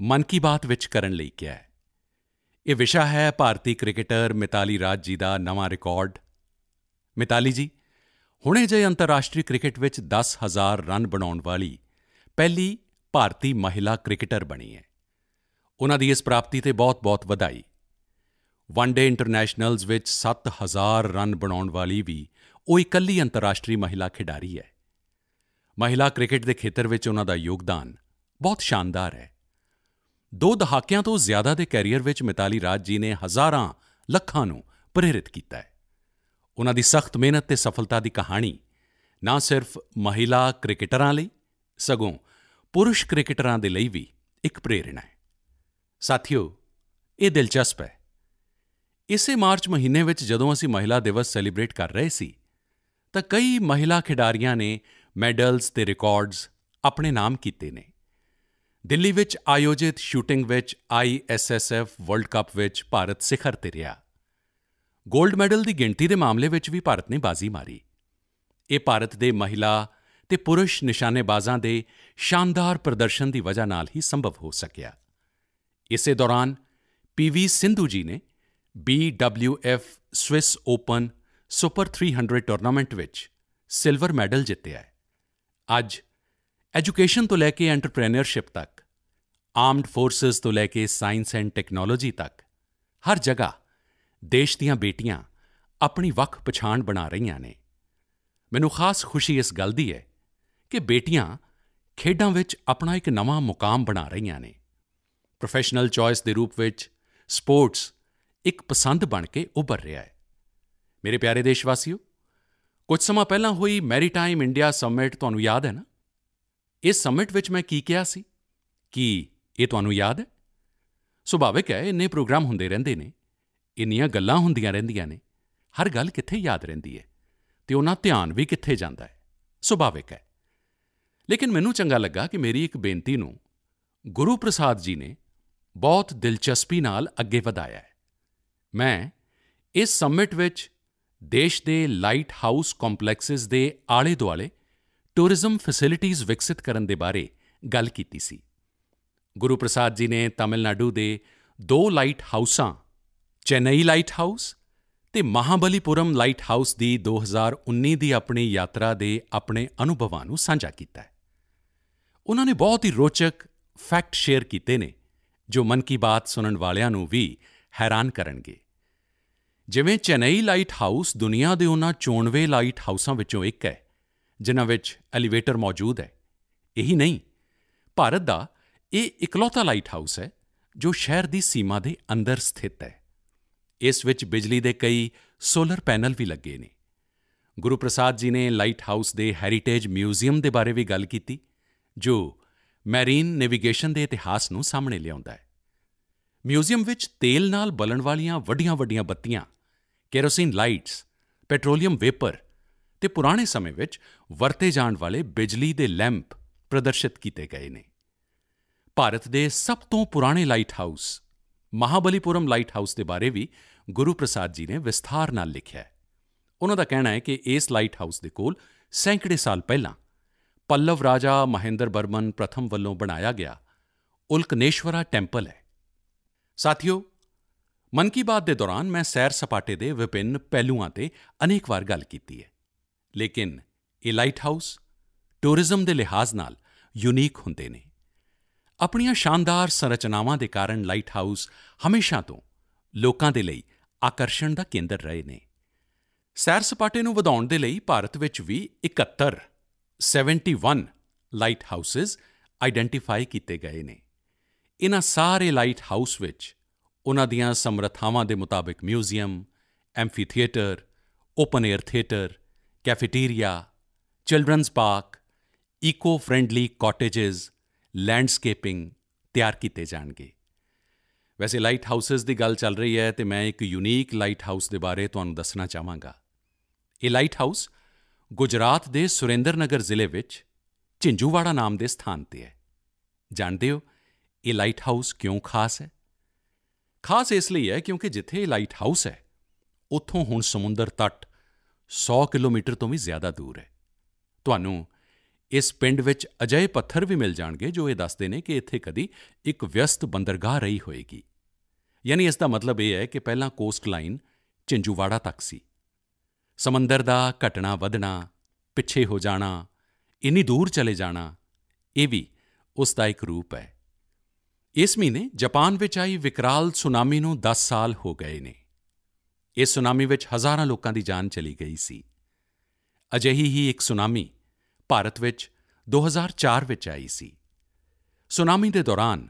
ਮਨ ਕੀ ਬਾਤ ਵਿੱਚ ਕਰਨ ਲਈ ਕਿਹਾ ਹੈ। ਇਹ ਵਿਸ਼ਾ ਹੈ ਭਾਰਤੀ ਕ੍ਰਿਕਟਰ ਮਿਤਾਲੀ ਰਾਜ ਜੀ ਦਾ ਨਵਾਂ ਰਿਕਾਰਡ। ਮਿਤਾਲੀ ਜੀ ਹੁਣੇ ਜਿਹੇ ਅੰਤਰਰਾਸ਼ਟਰੀ ਕ੍ਰਿਕਟ ਵਿੱਚ 10,000 ਰਨ ਬਣਾਉਣ ਵਾਲੀ ਪਹਿਲੀ ਭਾਰਤੀ ਮਹਿਲਾ ਕ੍ਰਿਕਟਰ ਬਣੀ ਹੈ। ਉਨ੍ਹਾਂ ਦੀ ਇਸ ਪ੍ਰਾਪਤੀ 'ਤੇ ਬਹੁਤ-ਬਹੁਤ ਵਧਾਈ। ਵਨਡੇ ਇੰਟਰਨੈਸ਼ਨਲਜ਼ ਵਿੱਚ 7,000 ਰਨ ਬਣਾਉਣ ਵਾਲੀ ਵੀ ਉਹ ਇਕੱਲੀ ਅੰਤਰਰਾਸ਼ਟਰੀ ਮਹਿਲਾ ਖਿਡਾਰੀ ਹੈ। ਮਹਿਲਾ ਕ੍ਰਿਕਟ ਦੇ ਖੇਤਰ ਵਿੱਚ ਉਨ੍ਹਾਂ ਦਾ ਯੋਗਦਾਨ ਬਹੁਤ ਸ਼ਾਨਦਾਰ ਹੈ। 2 ਦਹਾਕਿਆਂ ਤੋਂ ਜ਼ਿਆਦਾ ਦੇ ਕੈਰੀਅਰ ਵਿੱਚ ਮਿਤਾਲੀ ਰਾਜ ਜੀ ਨੇ ਹਜ਼ਾਰਾਂ ਲੱਖਾਂ ਨੂੰ ਪ੍ਰੇਰਿਤ ਕੀਤਾ ਹੈ। ਉਨ੍ਹਾਂ ਦੀ ਸਖ਼ਤ ਮਿਹਨਤ ਤੇ ਸਫਲਤਾ ਦੀ ਕਹਾਣੀ ਨਾ ਸਿਰਫ ਮਹਿਲਾ ਕ੍ਰਿਕਟਰਾਂ ਲਈ ਸਗੋਂ ਪੁਰਸ਼ ਕ੍ਰਿਕਟਰਾਂ ਦੇ ਲਈ ਵੀ ਇੱਕ ਪ੍ਰੇਰਣਾ ਹੈ। ਸਾਥੀਓ, ਇਹ ਦਿਲਚਸਪ ਹੈ, ਇਸੇ ਮਾਰਚ ਮਹੀਨੇ ਵਿੱਚ ਜਦੋਂ ਅਸੀਂ ਮਹਿਲਾ ਦਿਵਸ ਸੈਲੀਬ੍ਰੇਟ ਕਰ ਰਹੇ ਸੀ ਤਾਂ ਕਈ ਮਹਿਲਾ ਖਿਡਾਰੀਆਂ ਨੇ ਮੈਡਲਜ਼ ਤੇ ਰਿਕਾਰਡਜ਼ ਆਪਣੇ ਨਾਮ ਕੀਤੇ ਨੇ। ਦਿੱਲੀ ਵਿੱਚ ਆਯੋਜਿਤ ਸ਼ੂਟਿੰਗ ਵਿੱਚ ISSF ਵਰਲਡ ਕੱਪ ਵਿੱਚ ਭਾਰਤ ਸਿਖਰ ਤੇ ਰਿਹਾ। ਗੋਲਡ ਮੈਡਲ ਦੀ ਗਿਣਤੀ ਦੇ ਮਾਮਲੇ ਵਿੱਚ ਵੀ ਭਾਰਤ ਨੇ ਬਾਜ਼ੀ ਮਾਰੀ। ਇਹ ਭਾਰਤ ਦੇ ਮਹਿਲਾ ਤੇ ਪੁਰਸ਼ ਨਿਸ਼ਾਨੇਬਾਜ਼ਾਂ ਦੇ ਸ਼ਾਨਦਾਰ ਪ੍ਰਦਰਸ਼ਨ ਦੀ ਵਜ੍ਹਾ ਨਾਲ ਹੀ ਸੰਭਵ ਹੋ ਸਕਿਆ। ਇਸੇ ਦੌਰਾਨ PV ਸਿੰਧੂ ਜੀ ਨੇ BWF Swiss open super 300 tournament ਵਿੱਚ ਸਿਲਵਰ ਮੈਡਲ ਜਿੱਤਿਆ ਹੈ। ਅੱਜ ਐਜੂਕੇਸ਼ਨ ਤੋਂ ਲੈ ਕੇ ਐਂਟਰਪ੍ਰੇਨਿਓਰਸ਼ਿਪ ਤੱਕ, ਆਰਮਡ ਫੋਰਸਿਸ ਤੋਂ ਲੈ ਕੇ ਸਾਇੰਸ ਐਂਡ ਟੈਕਨੋਲੋਜੀ ਤੱਕ, ਹਰ ਜਗ੍ਹਾ ਦੇਸ਼ ਦੀਆਂ ਬੇਟੀਆਂ ਆਪਣੀ ਵੱਖ ਪਛਾਣ ਬਣਾ ਰਹੀਆਂ ਨੇ। ਮੈਨੂੰ ਖਾਸ ਖੁਸ਼ੀ ਇਸ ਗੱਲ ਦੀ ਹੈ ਕਿ ਬੇਟੀਆਂ ਖੇਡਾਂ ਵਿੱਚ ਆਪਣਾ ਇੱਕ ਨਵਾਂ ਮੁਕਾਮ ਬਣਾ ਰਹੀਆਂ ਨੇ। ਪ੍ਰੋਫੈਸ਼ਨਲ ਚੋਇਸ ਦੇ ਰੂਪ ਵਿੱਚ ਸਪੋਰਟਸ ਇੱਕ ਪਸੰਦ ਬਣ ਕੇ ਉੱਭਰ ਰਿਹਾ ਹੈ। ਮੇਰੇ ਪਿਆਰੇ ਦੇਸ਼ਵਾਸੀਓ, ਕੁਝ ਸਮਾਂ ਪਹਿਲਾਂ ਹੋਈ ਮੈਰੀਟਾਈਮ ਇੰਡੀਆ ਸਮਿਟ ਤੁਹਾਨੂੰ ਯਾਦ ਹੈ ਨਾ? ਇਸ ਸਮਿਟ ਵਿੱਚ ਮੈਂ ਕੀ ਕਿਹਾ ਸੀ? ਕੀ ਇਹ ਤੁਹਾਨੂੰ ਯਾਦ ਹੈ? ਸੁਭਾਵਿਕ ਹੈ, ਇੰਨੇ ਪ੍ਰੋਗਰਾਮ ਹੁੰਦੇ ਰਹਿੰਦੇ ਨੇ, ਇੰਨੀਆਂ ਗੱਲਾਂ ਹੁੰਦੀਆਂ ਰਹਿੰਦੀਆਂ ਨੇ, ਹਰ ਗੱਲ ਕਿੱਥੇ ਯਾਦ ਰਹਿੰਦੀ ਹੈ ਅਤੇ ਉਹਨਾਂ ਧਿਆਨ ਵੀ ਕਿੱਥੇ ਜਾਂਦਾ ਹੈ? ਸੁਭਾਵਿਕ ਹੈ। ਲੇਕਿਨ ਮੈਨੂੰ ਚੰਗਾ ਲੱਗਾ ਕਿ ਮੇਰੀ ਇੱਕ ਬੇਨਤੀ ਨੂੰ ਗੁਰੂ ਪ੍ਰਸਾਦ ਜੀ ਨੇ ਬਹੁਤ ਦਿਲਚਸਪੀ ਨਾਲ ਅੱਗੇ ਵਧਾਇਆ ਹੈ। ਮੈਂ ਇਸ ਸਮਿਟ ਵਿੱਚ ਦੇਸ਼ ਦੇ ਲਾਈਟ ਹਾਊਸ ਕੰਪਲੈਕਸਿਸ ਦੇ ਆਲੇ-ਦੁਆਲੇ ਟੂਰਿਜ਼ਮ ਫੈਸਿਲਿਟੀਜ਼ ਵਿਕਸਿਤ ਕਰਨ ਦੇ ਬਾਰੇ ਗੱਲ ਕੀਤੀ ਸੀ। ਗੁਰੂ ਪ੍ਰਸਾਦ ਜੀ ਨੇ ਤਮਿਲਨਾਡੂ ਦੇ 2 ਲਾਈਟ ਹਾਊਸਾਂ, ਚੇਨਈ ਲਾਈਟ ਹਾਊਸ ਅਤੇ ਮਹਾਬਲੀਪੁਰਮ ਲਾਈਟ ਹਾਊਸ ਦੀ 2019 ਦੀ ਆਪਣੀ ਯਾਤਰਾ ਦੇ ਆਪਣੇ ਅਨੁਭਵਾਂ ਨੂੰ ਸਾਂਝਾ ਕੀਤਾ ਹੈ। ਉਨ੍ਹਾਂ ਨੇ ਬਹੁਤ ਹੀ ਰੋਚਕ ਫੈਕਟ ਸ਼ੇਅਰ ਕੀਤੇ ਨੇ ਜੋ ਮਨ ਕੀ ਬਾਤ ਸੁਣਨ ਵਾਲਿਆਂ ਨੂੰ ਵੀ ਹੈਰਾਨ ਕਰਨਗੇ। ਜਿਵੇਂ ਚੇਨਈ ਲਾਈਟ ਹਾਊਸ ਦੁਨੀਆ ਦੇ ਉਹਨਾਂ 94 ਲਾਈਟ ਹਾਊਸਾਂ ਵਿੱਚੋਂ ਇੱਕ ਹੈ ਜਿਨ੍ਹਾਂ ਵਿੱਚ ਐਲੀਵੇਟਰ ਮੌਜੂਦ ਹੈ। ਇਹੀ ਨਹੀਂ, ਭਾਰਤ ਦਾ ਇਹ ਇਕਲੌਤਾ ਲਾਈਟ ਹਾਊਸ ਹੈ ਜੋ ਸ਼ਹਿਰ ਦੀ ਸੀਮਾ ਦੇ ਅੰਦਰ ਸਥਿਤ ਹੈ। ਇਸ ਵਿੱਚ ਬਿਜਲੀ ਦੇ ਕਈ ਸੋਲਰ ਪੈਨਲ ਵੀ ਲੱਗੇ ਨੇ। ਗੁਰੂ ਪ੍ਰਸਾਦ ਜੀ ਨੇ ਲਾਈਟ ਹਾਊਸ ਦੇ ਹੈਰੀਟੇਜ ਮਿਊਜ਼ੀਅਮ ਦੇ ਬਾਰੇ ਵੀ ਗੱਲ ਕੀਤੀ ਜੋ ਮੈਰੀਨ ਨੈਵੀਗੇਸ਼ਨ ਦੇ ਇਤਿਹਾਸ ਨੂੰ ਸਾਹਮਣੇ ਲਿਆਉਂਦਾ ਹੈ। ਮਿਊਜ਼ੀਅਮ ਵਿੱਚ ਤੇਲ ਨਾਲ ਬਲਣ ਵਾਲੀਆਂ ਵੱਡੀਆਂ-ਵੱਡੀਆਂ ਬੱਤੀਆਂ, ਕੈਰੋਸੀਨ ਲਾਈਟਸ, ਪੈਟਰੋਲੀਅਮ ਵੇਪਰ ਅਤੇ ਪੁਰਾਣੇ ਸਮੇਂ ਵਿੱਚ ਵਰਤੇ ਜਾਣ ਵਾਲੇ ਬਿਜਲੀ ਦੇ ਲੈਂਪ ਪ੍ਰਦਰਸ਼ਿਤ ਕੀਤੇ ਗਏ ਨੇ। ਭਾਰਤ ਦੇ ਸਭ ਤੋਂ ਪੁਰਾਣੇ light house Mahabalipuram light house ਦੇ ਬਾਰੇ ਵੀ ਗੁਰੂ ਪ੍ਰਸਾਦ ਜੀ ਨੇ ਵਿਸਥਾਰ ਨਾਲ ਲਿਖਿਆ ਹੈ। ਉਨ੍ਹਾਂ ਦਾ ਕਹਿਣਾ ਹੈ ਕਿ ਇਸ ਲਾਈਟ ਹਾਊਸ ਦੇ ਕੋਲ ਸੈਂਕੜੇ ਸਾਲ ਪਹਿਲਾਂ ਪੱਲਵ ਰਾਜਾ ਮਹੇਂਦਰ ਬਰਮਨ ਪ੍ਰਥਮ ਵੱਲੋਂ ਬਣਾਇਆ ਗਿਆ ਉਲਕਨੇਸ਼ਵਰਾ ਟੈਂਪਲ ਹੈ। ਸਾਥੀਓ, ਮਨ ਕੀ ਬਾਤ ਦੇ ਦੌਰਾਨ ਮੈਂ ਸੈਰ-ਸਪਾਟੇ ਦੇ ਵਿਭਿੰਨ ਪਹਿਲੂਆਂ 'ਤੇ ਅਨੇਕ ਵਾਰ ਗੱਲ ਕੀਤੀ ਹੈ, ਲੇਕਿਨ ਇਹ ਲਾਈਟ ਹਾਊਸ ਟੂਰਿਜ਼ਮ ਦੇ ਲਿਹਾਜ਼ ਨਾਲ ਯੂਨੀਕ ਹੁੰਦੇ ਨੇ। ਆਪਣੀਆਂ ਸ਼ਾਨਦਾਰ ਸੰਰਚਨਾਵਾਂ ਦੇ ਕਾਰਨ ਲਾਈਟ ਹਾਊਸ ਹਮੇਸ਼ਾ ਤੋਂ ਲੋਕਾਂ ਦੇ ਲਈ ਆਕਰਸ਼ਣ ਦਾ ਕੇਂਦਰ ਰਹੇ ਨੇ। ਸੈਰ-ਸਪਾਟੇ ਨੂੰ ਵਧਾਉਣ ਦੇ ਲਈ ਭਾਰਤ ਵਿੱਚ ਵੀ 71 ਲਾਈਟ ਹਾਊਸਿਸ ਆਈਡੈਂਟੀਫਾਈ ਕੀਤੇ ਗਏ ਨੇ। ਇਨ੍ਹਾਂ ਸਾਰੇ ਲਾਈਟ ਹਾਊਸ ਵਿੱਚ ਉਨ੍ਹਾਂ ਦੀਆਂ ਸਮਰੱਥਾਵਾਂ ਦੇ ਮੁਤਾਬਿਕ museum, amphitheatre, open air theatre, cafeteria, children's park, eco friendly cottages, landscaping ਤਿਆਰ ਕੀਤੇ ਜਾਣਗੇ। ਵੈਸੇ ਲਾਈਟ ਹਾਊਸਿਸ ਦੀ ਗੱਲ ਚੱਲ ਰਹੀ ਹੈ ਅਤੇ ਮੈਂ ਇੱਕ ਯੂਨੀਕ ਲਾਈਟ ਹਾਊਸ ਦੇ ਬਾਰੇ ਤੁਹਾਨੂੰ ਦੱਸਣਾ ਚਾਹਾਂਗਾ। ਇਹ ਲਾਈਟ ਹਾਊਸ ਗੁਜਰਾਤ ਦੇ ਸੁਰੇਂਦਰ ਨਗਰ ਜ਼ਿਲ੍ਹੇ ਵਿੱਚ ਝਿੰਜੂਵਾੜਾ ਨਾਮ ਦੇ ਸਥਾਨ 'ਤੇ ਹੈ। ਜਾਣਦੇ ਹੋ ਇਹ ਲਾਈਟ ਹਾਊਸ ਕਿਉਂ ਖਾਸ ਹੈ? ਖਾਸ ਇਸ ਲਈ ਹੈ ਕਿਉਂਕਿ ਜਿੱਥੇ ਇਹ ਲਾਈਟ ਹਾਊਸ ਹੈ ਉੱਥੋਂ ਹੁਣ ਸਮੁੰਦਰ ਤੱਟ 100 ਕਿਲੋਮੀਟਰ ਤੋਂ ਵੀ ਜ਼ਿਆਦਾ ਦੂਰ ਹੈ। ਤੁਹਾਨੂੰ ਇਸ ਪਿੰਡ ਵਿੱਚ ਅਜਿਹੇ ਪੱਥਰ ਵੀ ਮਿਲ ਜਾਣਗੇ ਜੋ ਇਹ ਦੱਸਦੇ ਨੇ ਕਿ ਇੱਥੇ ਕਦੀ ਇੱਕ ਵਿਅਸਤ ਬੰਦਰਗਾਹ ਰਹੀ ਹੋਵੇਗੀ। ਯਾਨੀ ਇਸ ਦਾ ਮਤਲਬ ਇਹ ਹੈ ਕਿ ਪਹਿਲਾਂ ਕੋਸਟ ਲਾਈਨ ਝਿੰਜੂਵਾੜਾ ਤੱਕ ਸੀ। ਸਮੁੰਦਰ ਦਾ ਘਟਣਾ ਵਧਣਾ, ਪਿੱਛੇ ਹੋ ਜਾਣਾ, ਇੰਨੀ ਦੂਰ ਚਲੇ ਜਾਣਾ, ਇਹ ਵੀ ਉਸ ਦਾ ਇੱਕ ਰੂਪ ਹੈ। ਇਸ ਮਹੀਨੇ ਜਾਪਾਨ ਵਿੱਚ ਆਈ ਵਿਕਰਾਲ ਸੁਨਾਮੀ ਨੂੰ 10 ਸਾਲ ਹੋ ਗਏ ਨੇ। ਇਸ ਸੁਨਾਮੀ ਵਿੱਚ ਹਜ਼ਾਰਾਂ ਲੋਕਾਂ ਦੀ ਜਾਨ ਚਲੀ ਗਈ ਸੀ। ਅਜਿਹੀ ਹੀ ਇੱਕ ਸੁਨਾਮੀ ਭਾਰਤ ਵਿੱਚ 2004 ਵਿੱਚ ਆਈ ਸੀ। ਸੁਨਾਮੀ ਦੇ ਦੌਰਾਨ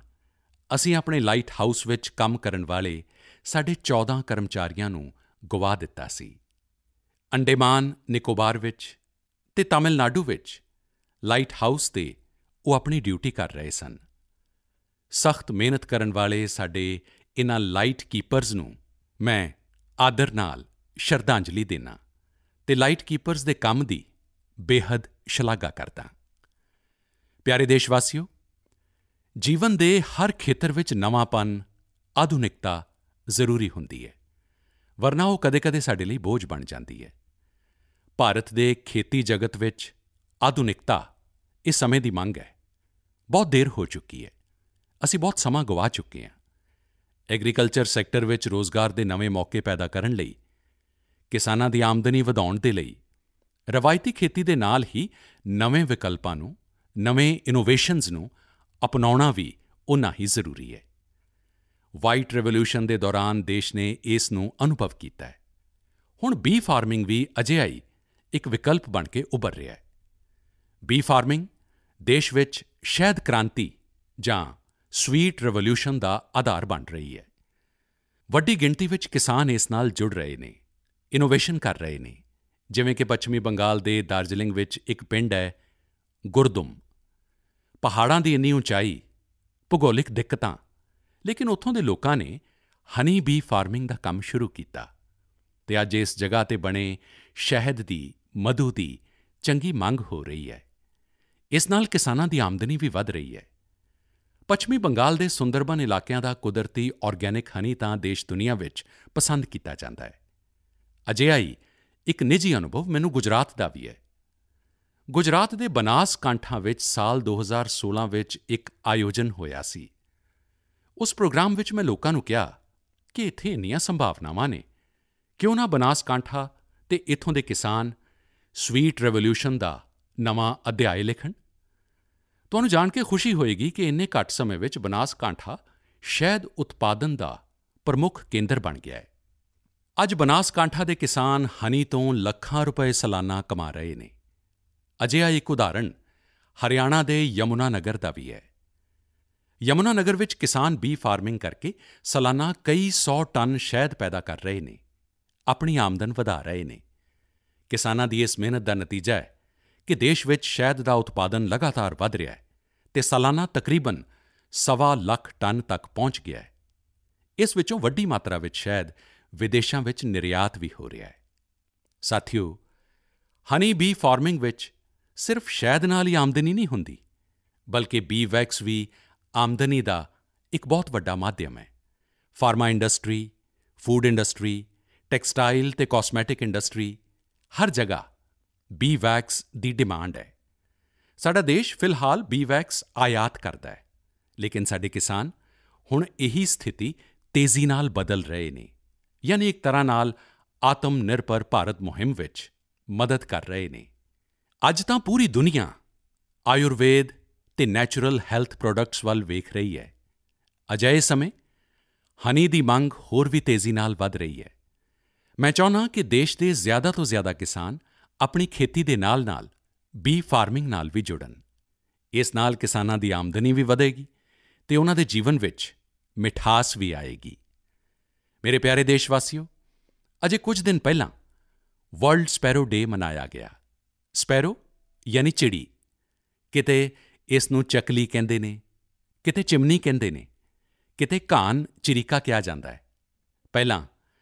ਅਸੀਂ ਆਪਣੇ ਲਾਈਟ ਹਾਊਸ ਵਿੱਚ ਕੰਮ ਕਰਨ ਵਾਲੇ ਸਾਡੇ 14 ਕਰਮਚਾਰੀਆਂ ਨੂੰ ਗੁਆ ਦਿੱਤਾ ਸੀ। ਅੰਡੇਮਾਨ ਨਿਕੋਬਾਰ ਵਿੱਚ ਅਤੇ ਤਮਿਲਨਾਡੂ ਵਿੱਚ ਲਾਈਟ ਹਾਊਸ 'ਤੇ ਉਹ ਆਪਣੀ ਡਿਊਟੀ ਕਰ ਰਹੇ ਸਨ। ਸਖ਼ਤ ਮਿਹਨਤ ਕਰਨ ਵਾਲੇ ਸਾਡੇ ਇਨ੍ਹਾਂ ਲਾਈਟ ਕੀਪਰਜ਼ ਨੂੰ ਮੈਂ ਆਦਰ ਨਾਲ ਸ਼ਰਧਾਂਜਲੀ ਦਿੰਦਾ ਅਤੇ ਲਾਈਟ ਕੀਪਰਜ਼ ਦੇ ਕੰਮ ਦੀ ਬੇਹੱਦ ਸ਼ਲਾਘਾ ਕਰਦਾ। ਪਿਆਰੇ ਦੇਸ਼ਵਾਸੀਓ, ਜੀਵਨ ਦੇ ਹਰ ਖੇਤਰ ਵਿੱਚ ਨਵਾਂਪਨ, ਆਧੁਨਿਕਤਾ ਜ਼ਰੂਰੀ ਹੁੰਦੀ ਹੈ, ਵਰਨਾ ਉਹ ਕਦੇ-ਕਦੇ ਸਾਡੇ ਲਈ ਬੋਝ ਬਣ ਜਾਂਦੀ ਹੈ। ਭਾਰਤ ਦੇ ਖੇਤੀ ਜਗਤ ਵਿੱਚ ਆਧੁਨਿਕਤਾ ਇਹ ਸਮੇਂ ਦੀ ਮੰਗ ਹੈ। ਬਹੁਤ ਦੇਰ ਹੋ ਚੁੱਕੀ ਹੈ। ਅਸੀਂ ਬਹੁਤ ਸਮਾਂ ਗਵਾ ਚੁੱਕੇ ਹਾਂ। ਐਗਰੀਕਲਚਰ ਸੈਕਟਰ ਵਿੱਚ ਰੋਜ਼ਗਾਰ ਦੇ ਨਵੇਂ ਮੌਕੇ ਪੈਦਾ ਕਰਨ ਲਈ, ਕਿਸਾਨਾਂ ਦੀ ਆਮਦਨੀ ਵਧਾਉਣ ਦੇ ਲਈ ਰਵਾਇਤੀ ਖੇਤੀ ਦੇ ਨਾਲ ਹੀ ਨਵੇਂ ਵਿਕਲਪਾਂ ਨੂੰ, ਨਵੇਂ ਇਨੋਵੇਸ਼ਨਜ਼ ਨੂੰ ਅਪਣਾਉਣਾ ਵੀ ਓਨਾ ਹੀ ਜ਼ਰੂਰੀ ਹੈ। ਵਾਈਟ ਰਿਵੋਲੂਸ਼ਨ ਦੇ ਦੌਰਾਨ ਦੇਸ਼ ਨੇ ਇਸ ਨੂੰ ਅਨੁਭਵ ਕੀਤਾ ਹੈ। ਹੁਣ ਬੀ ਫਾਰਮਿੰਗ ਵੀ ਅਜਿਹਾ ਹੀ ਇੱਕ ਵਿਕਲਪ ਬਣ ਕੇ ਉੱਭਰ ਰਿਹਾ ਹੈ। ਬੀ ਫਾਰਮਿੰਗ ਦੇਸ਼ ਵਿੱਚ ਸ਼ਹਿਦ ਕ੍ਰਾਂਤੀ ਜਾਂ ਸਵੀਟ ਰਿਵੋਲੂਸ਼ਨ ਦਾ ਆਧਾਰ ਬਣ ਰਹੀ ਹੈ। ਵੱਡੀ ਗਿਣਤੀ ਵਿੱਚ ਕਿਸਾਨ ਇਸ ਨਾਲ ਜੁੜ ਰਹੇ ਨੇ, ਇਨੋਵੇਸ਼ਨ ਕਰ ਰਹੇ ਨੇ। ਜਿਵੇਂ ਕਿ ਪੱਛਮੀ ਬੰਗਾਲ ਦੇ ਦਾਰਜੀਲਿੰਗ ਵਿੱਚ ਇੱਕ ਪਿੰਡ ਹੈ ਗੁਰਦੁਮ। ਪਹਾੜਾਂ ਦੀ ਇੰਨੀ ਉਚਾਈ, ਭੂਗੋਲਿਕ ਦਿੱਕਤਾਂ, ਲੇਕਿਨ ਉੱਥੋਂ ਦੇ ਲੋਕਾਂ ਨੇ ਹਨੀ ਬੀ ਫਾਰਮਿੰਗ ਦਾ ਕੰਮ ਸ਼ੁਰੂ ਕੀਤਾ ਅਤੇ ਅੱਜ ਇਸ ਜਗ੍ਹਾ 'ਤੇ ਬਣੇ ਸ਼ਹਿਦ ਦੀ, ਮਧੂ ਦੀ ਚੰਗੀ ਮੰਗ ਹੋ ਰਹੀ ਹੈ। ਇਸ ਨਾਲ ਕਿਸਾਨਾਂ ਦੀ ਆਮਦਨੀ ਵੀ ਵਧ ਰਹੀ ਹੈ। ਪੱਛਮੀ ਬੰਗਾਲ ਦੇ ਸੁੰਦਰਬਨ ਇਲਾਕਿਆਂ ਦਾ ਕੁਦਰਤੀ ਆਰਗੈਨਿਕ ਹਨੀ ਤਾਂ ਦੇਸ਼ ਦੁਨੀਆ ਵਿੱਚ ਪਸੰਦ ਕੀਤਾ ਜਾਂਦਾ ਹੈ। ਅਜਿਹਾ ਹੀ ਇੱਕ ਨਿੱਜੀ ਅਨੁਭਵ ਮੈਨੂੰ ਗੁਜਰਾਤ ਦਾ ਵੀ ਹੈ। ਗੁਜਰਾਤ ਦੇ ਬਨਾਸਕਾਂਠਾ ਵਿੱਚ ਸਾਲ 2016 ਵਿੱਚ ਇੱਕ ਆਯੋਜਨ ਹੋਇਆ ਸੀ। ਉਸ ਪ੍ਰੋਗਰਾਮ ਵਿੱਚ ਮੈਂ ਲੋਕਾਂ ਨੂੰ ਕਿਹਾ ਕਿ ਇੱਥੇ ਇੰਨੀਆਂ ਸੰਭਾਵਨਾਵਾਂ ਨੇ, ਕਿਉਂ ਨਾ ਬਨਾਸਕਾਂਠਾ ਅਤੇ ਇੱਥੋਂ ਦੇ ਕਿਸਾਨ ਸਵੀਟ ਰਿਵੋਲੂਸ਼ਨ ਦਾ ਨਵਾਂ ਅਧਿਆਇ ਲਿਖਣ। ਤੁਹਾਨੂੰ ਜਾਣ ਕੇ ਖੁਸ਼ੀ ਹੋਏਗੀ ਕਿ ਇੰਨੇ ਘੱਟ ਸਮੇਂ ਵਿੱਚ ਬਨਾਸਕਾਂਠਾ ਸ਼ਹਿਦ ਉਤਪਾਦਨ ਦਾ ਪ੍ਰਮੁੱਖ ਕੇਂਦਰ ਬਣ ਗਿਆ ਹੈ। ਅੱਜ ਬਨਾਸਕਾਂਠਾ ਦੇ ਕਿਸਾਨ ਹਨੀ ਤੋਂ ਲੱਖਾਂ ਰੁਪਏ ਸਾਲਾਨਾ ਕਮਾ ਰਹੇ ਨੇ। ਅਜਿਹਾ ਇੱਕ ਉਦਾਹਰਣ ਹਰਿਆਣਾ ਦੇ ਯਮੁਨਾ ਨਗਰ ਦਾ ਵੀ ਹੈ। ਯਮੁਨਾ ਨਗਰ ਵਿੱਚ ਕਿਸਾਨ ਬੀ ਫਾਰਮਿੰਗ ਕਰਕੇ ਸਾਲਾਨਾ ਕਈ 100 ਟਨ ਸ਼ਹਿਦ ਪੈਦਾ ਕਰ ਰਹੇ ਨੇ, ਆਪਣੀ ਆਮਦਨ ਵਧਾ ਰਹੇ ਨੇ। ਕਿਸਾਨਾਂ ਦੀ ਇਸ ਮਿਹਨਤ ਦਾ ਨਤੀਜਾ ਹੈ ਕਿ ਦੇਸ਼ ਵਿੱਚ ਸ਼ਹਿਦ ਦਾ ਉਤਪਾਦਨ ਲਗਾਤਾਰ ਵਧ ਰਿਹਾ ਹੈ ਅਤੇ ਸਾਲਾਨਾ ਤਕਰੀਬਨ 1.25 ਲੱਖ ਟਨ ਤੱਕ ਪਹੁੰਚ ਗਿਆ ਹੈ। ਇਸ ਵਿੱਚੋਂ ਵੱਡੀ ਮਾਤਰਾ ਵਿੱਚ ਸ਼ਹਿਦ ਵਿਦੇਸ਼ਾਂ ਵਿੱਚ ਨਿਰਯਾਤ ਵੀ ਹੋ ਰਿਹਾ ਹੈ। ਸਾਥੀਓ, ਹਨੀ ਬੀ ਫਾਰਮਿੰਗ ਵਿੱਚ ਸਿਰਫ ਸ਼ਹਿਦ ਨਾਲ ਹੀ ਆਮਦਨੀ ਨਹੀਂ ਹੁੰਦੀ, ਬਲਕਿ ਬੀ ਵੈਕਸ ਵੀ ਆਮਦਨੀ ਦਾ ਇੱਕ ਬਹੁਤ ਵੱਡਾ ਮਾਧਿਅਮ ਹੈ। Pharma industry, food industry, textile ਅਤੇ ਕਾਸਮੈਟਿਕ ਇੰਡਸਟਰੀ, ਹਰ ਜਗ੍ਹਾ ਬੀ ਵੈਕਸ ਦੀ ਡਿਮਾਂਡ ਹੈ। ਸਾਡਾ ਦੇਸ਼ ਫਿਲਹਾਲ ਬੀ ਵੈਕਸ ਆਯਾਤ ਕਰਦਾ ਹੈ, ਲੇਕਿਨ ਸਾਡੇ ਕਿਸਾਨ ਹੁਣ ਇਹੀ ਸਥਿਤੀ ਤੇਜ਼ੀ ਨਾਲ ਬਦਲ ਰਹੇ ਨੇ, ਯਾਨੀ ਇੱਕ ਤਰ੍ਹਾਂ ਨਾਲ ਆਤਮ ਨਿਰਭਰ ਭਾਰਤ ਮੁਹਿੰਮ ਵਿੱਚ ਮਦਦ ਕਰ ਰਹੇ ਨੇ। ਅੱਜ ਤਾਂ ਪੂਰੀ ਦੁਨੀਆ ਆਯੁਰਵੇਦ ਅਤੇ ਨੈਚੁਰਲ ਹੈਲਥ ਪ੍ਰੋਡਕਟਸ ਵੱਲ ਵੇਖ ਰਹੀ ਹੈ। ਅਜਿਹੇ ਸਮੇਂ ਹਨੀ ਦੀ ਮੰਗ ਹੋਰ ਵੀ ਤੇਜ਼ੀ ਨਾਲ ਵਧ ਰਹੀ ਹੈ। ਮੈਂ ਚਾਹੁੰਦਾ ਕਿ ਦੇਸ਼ ਦੇ ਜ਼ਿਆਦਾ ਤੋਂ ਜ਼ਿਆਦਾ ਕਿਸਾਨ ਆਪਣੀ ਖੇਤੀ ਦੇ ਨਾਲ-ਨਾਲ ਬੀ ਫਾਰਮਿੰਗ ਨਾਲ ਵੀ ਜੁੜਨ। ਇਸ ਨਾਲ ਕਿਸਾਨਾਂ ਦੀ ਆਮਦਨੀ ਵੀ ਵਧੇਗੀ ਅਤੇ ਉਨ੍ਹਾਂ ਦੇ ਜੀਵਨ ਵਿੱਚ ਮਿਠਾਸ ਵੀ ਆਏਗੀ। ਮੇਰੇ ਪਿਆਰੇ ਦੇਸ਼ਵਾਸੀਓ, ਅਜੇ ਕੁਝ ਦਿਨ ਪਹਿਲਾਂ ਵਰਲਡ ਸਪੈਰੋ ਡੇ ਮਨਾਇਆ ਗਿਆ। ਸਪੈਰੋ ਯਾਨੀ ਚਿੜੀ। ਕਿਤੇ ਇਸ ਨੂੰ ਚੱਕਲੀ ਕਹਿੰਦੇ ਨੇ, ਕਿਤੇ ਚਿਮਨੀ ਕਹਿੰਦੇ ਨੇ, ਕਿਤੇ ਘਾਨ ਚਿਰੀਕਾ ਕਿਹਾ ਜਾਂਦਾ ਹੈ। ਪਹਿਲਾਂ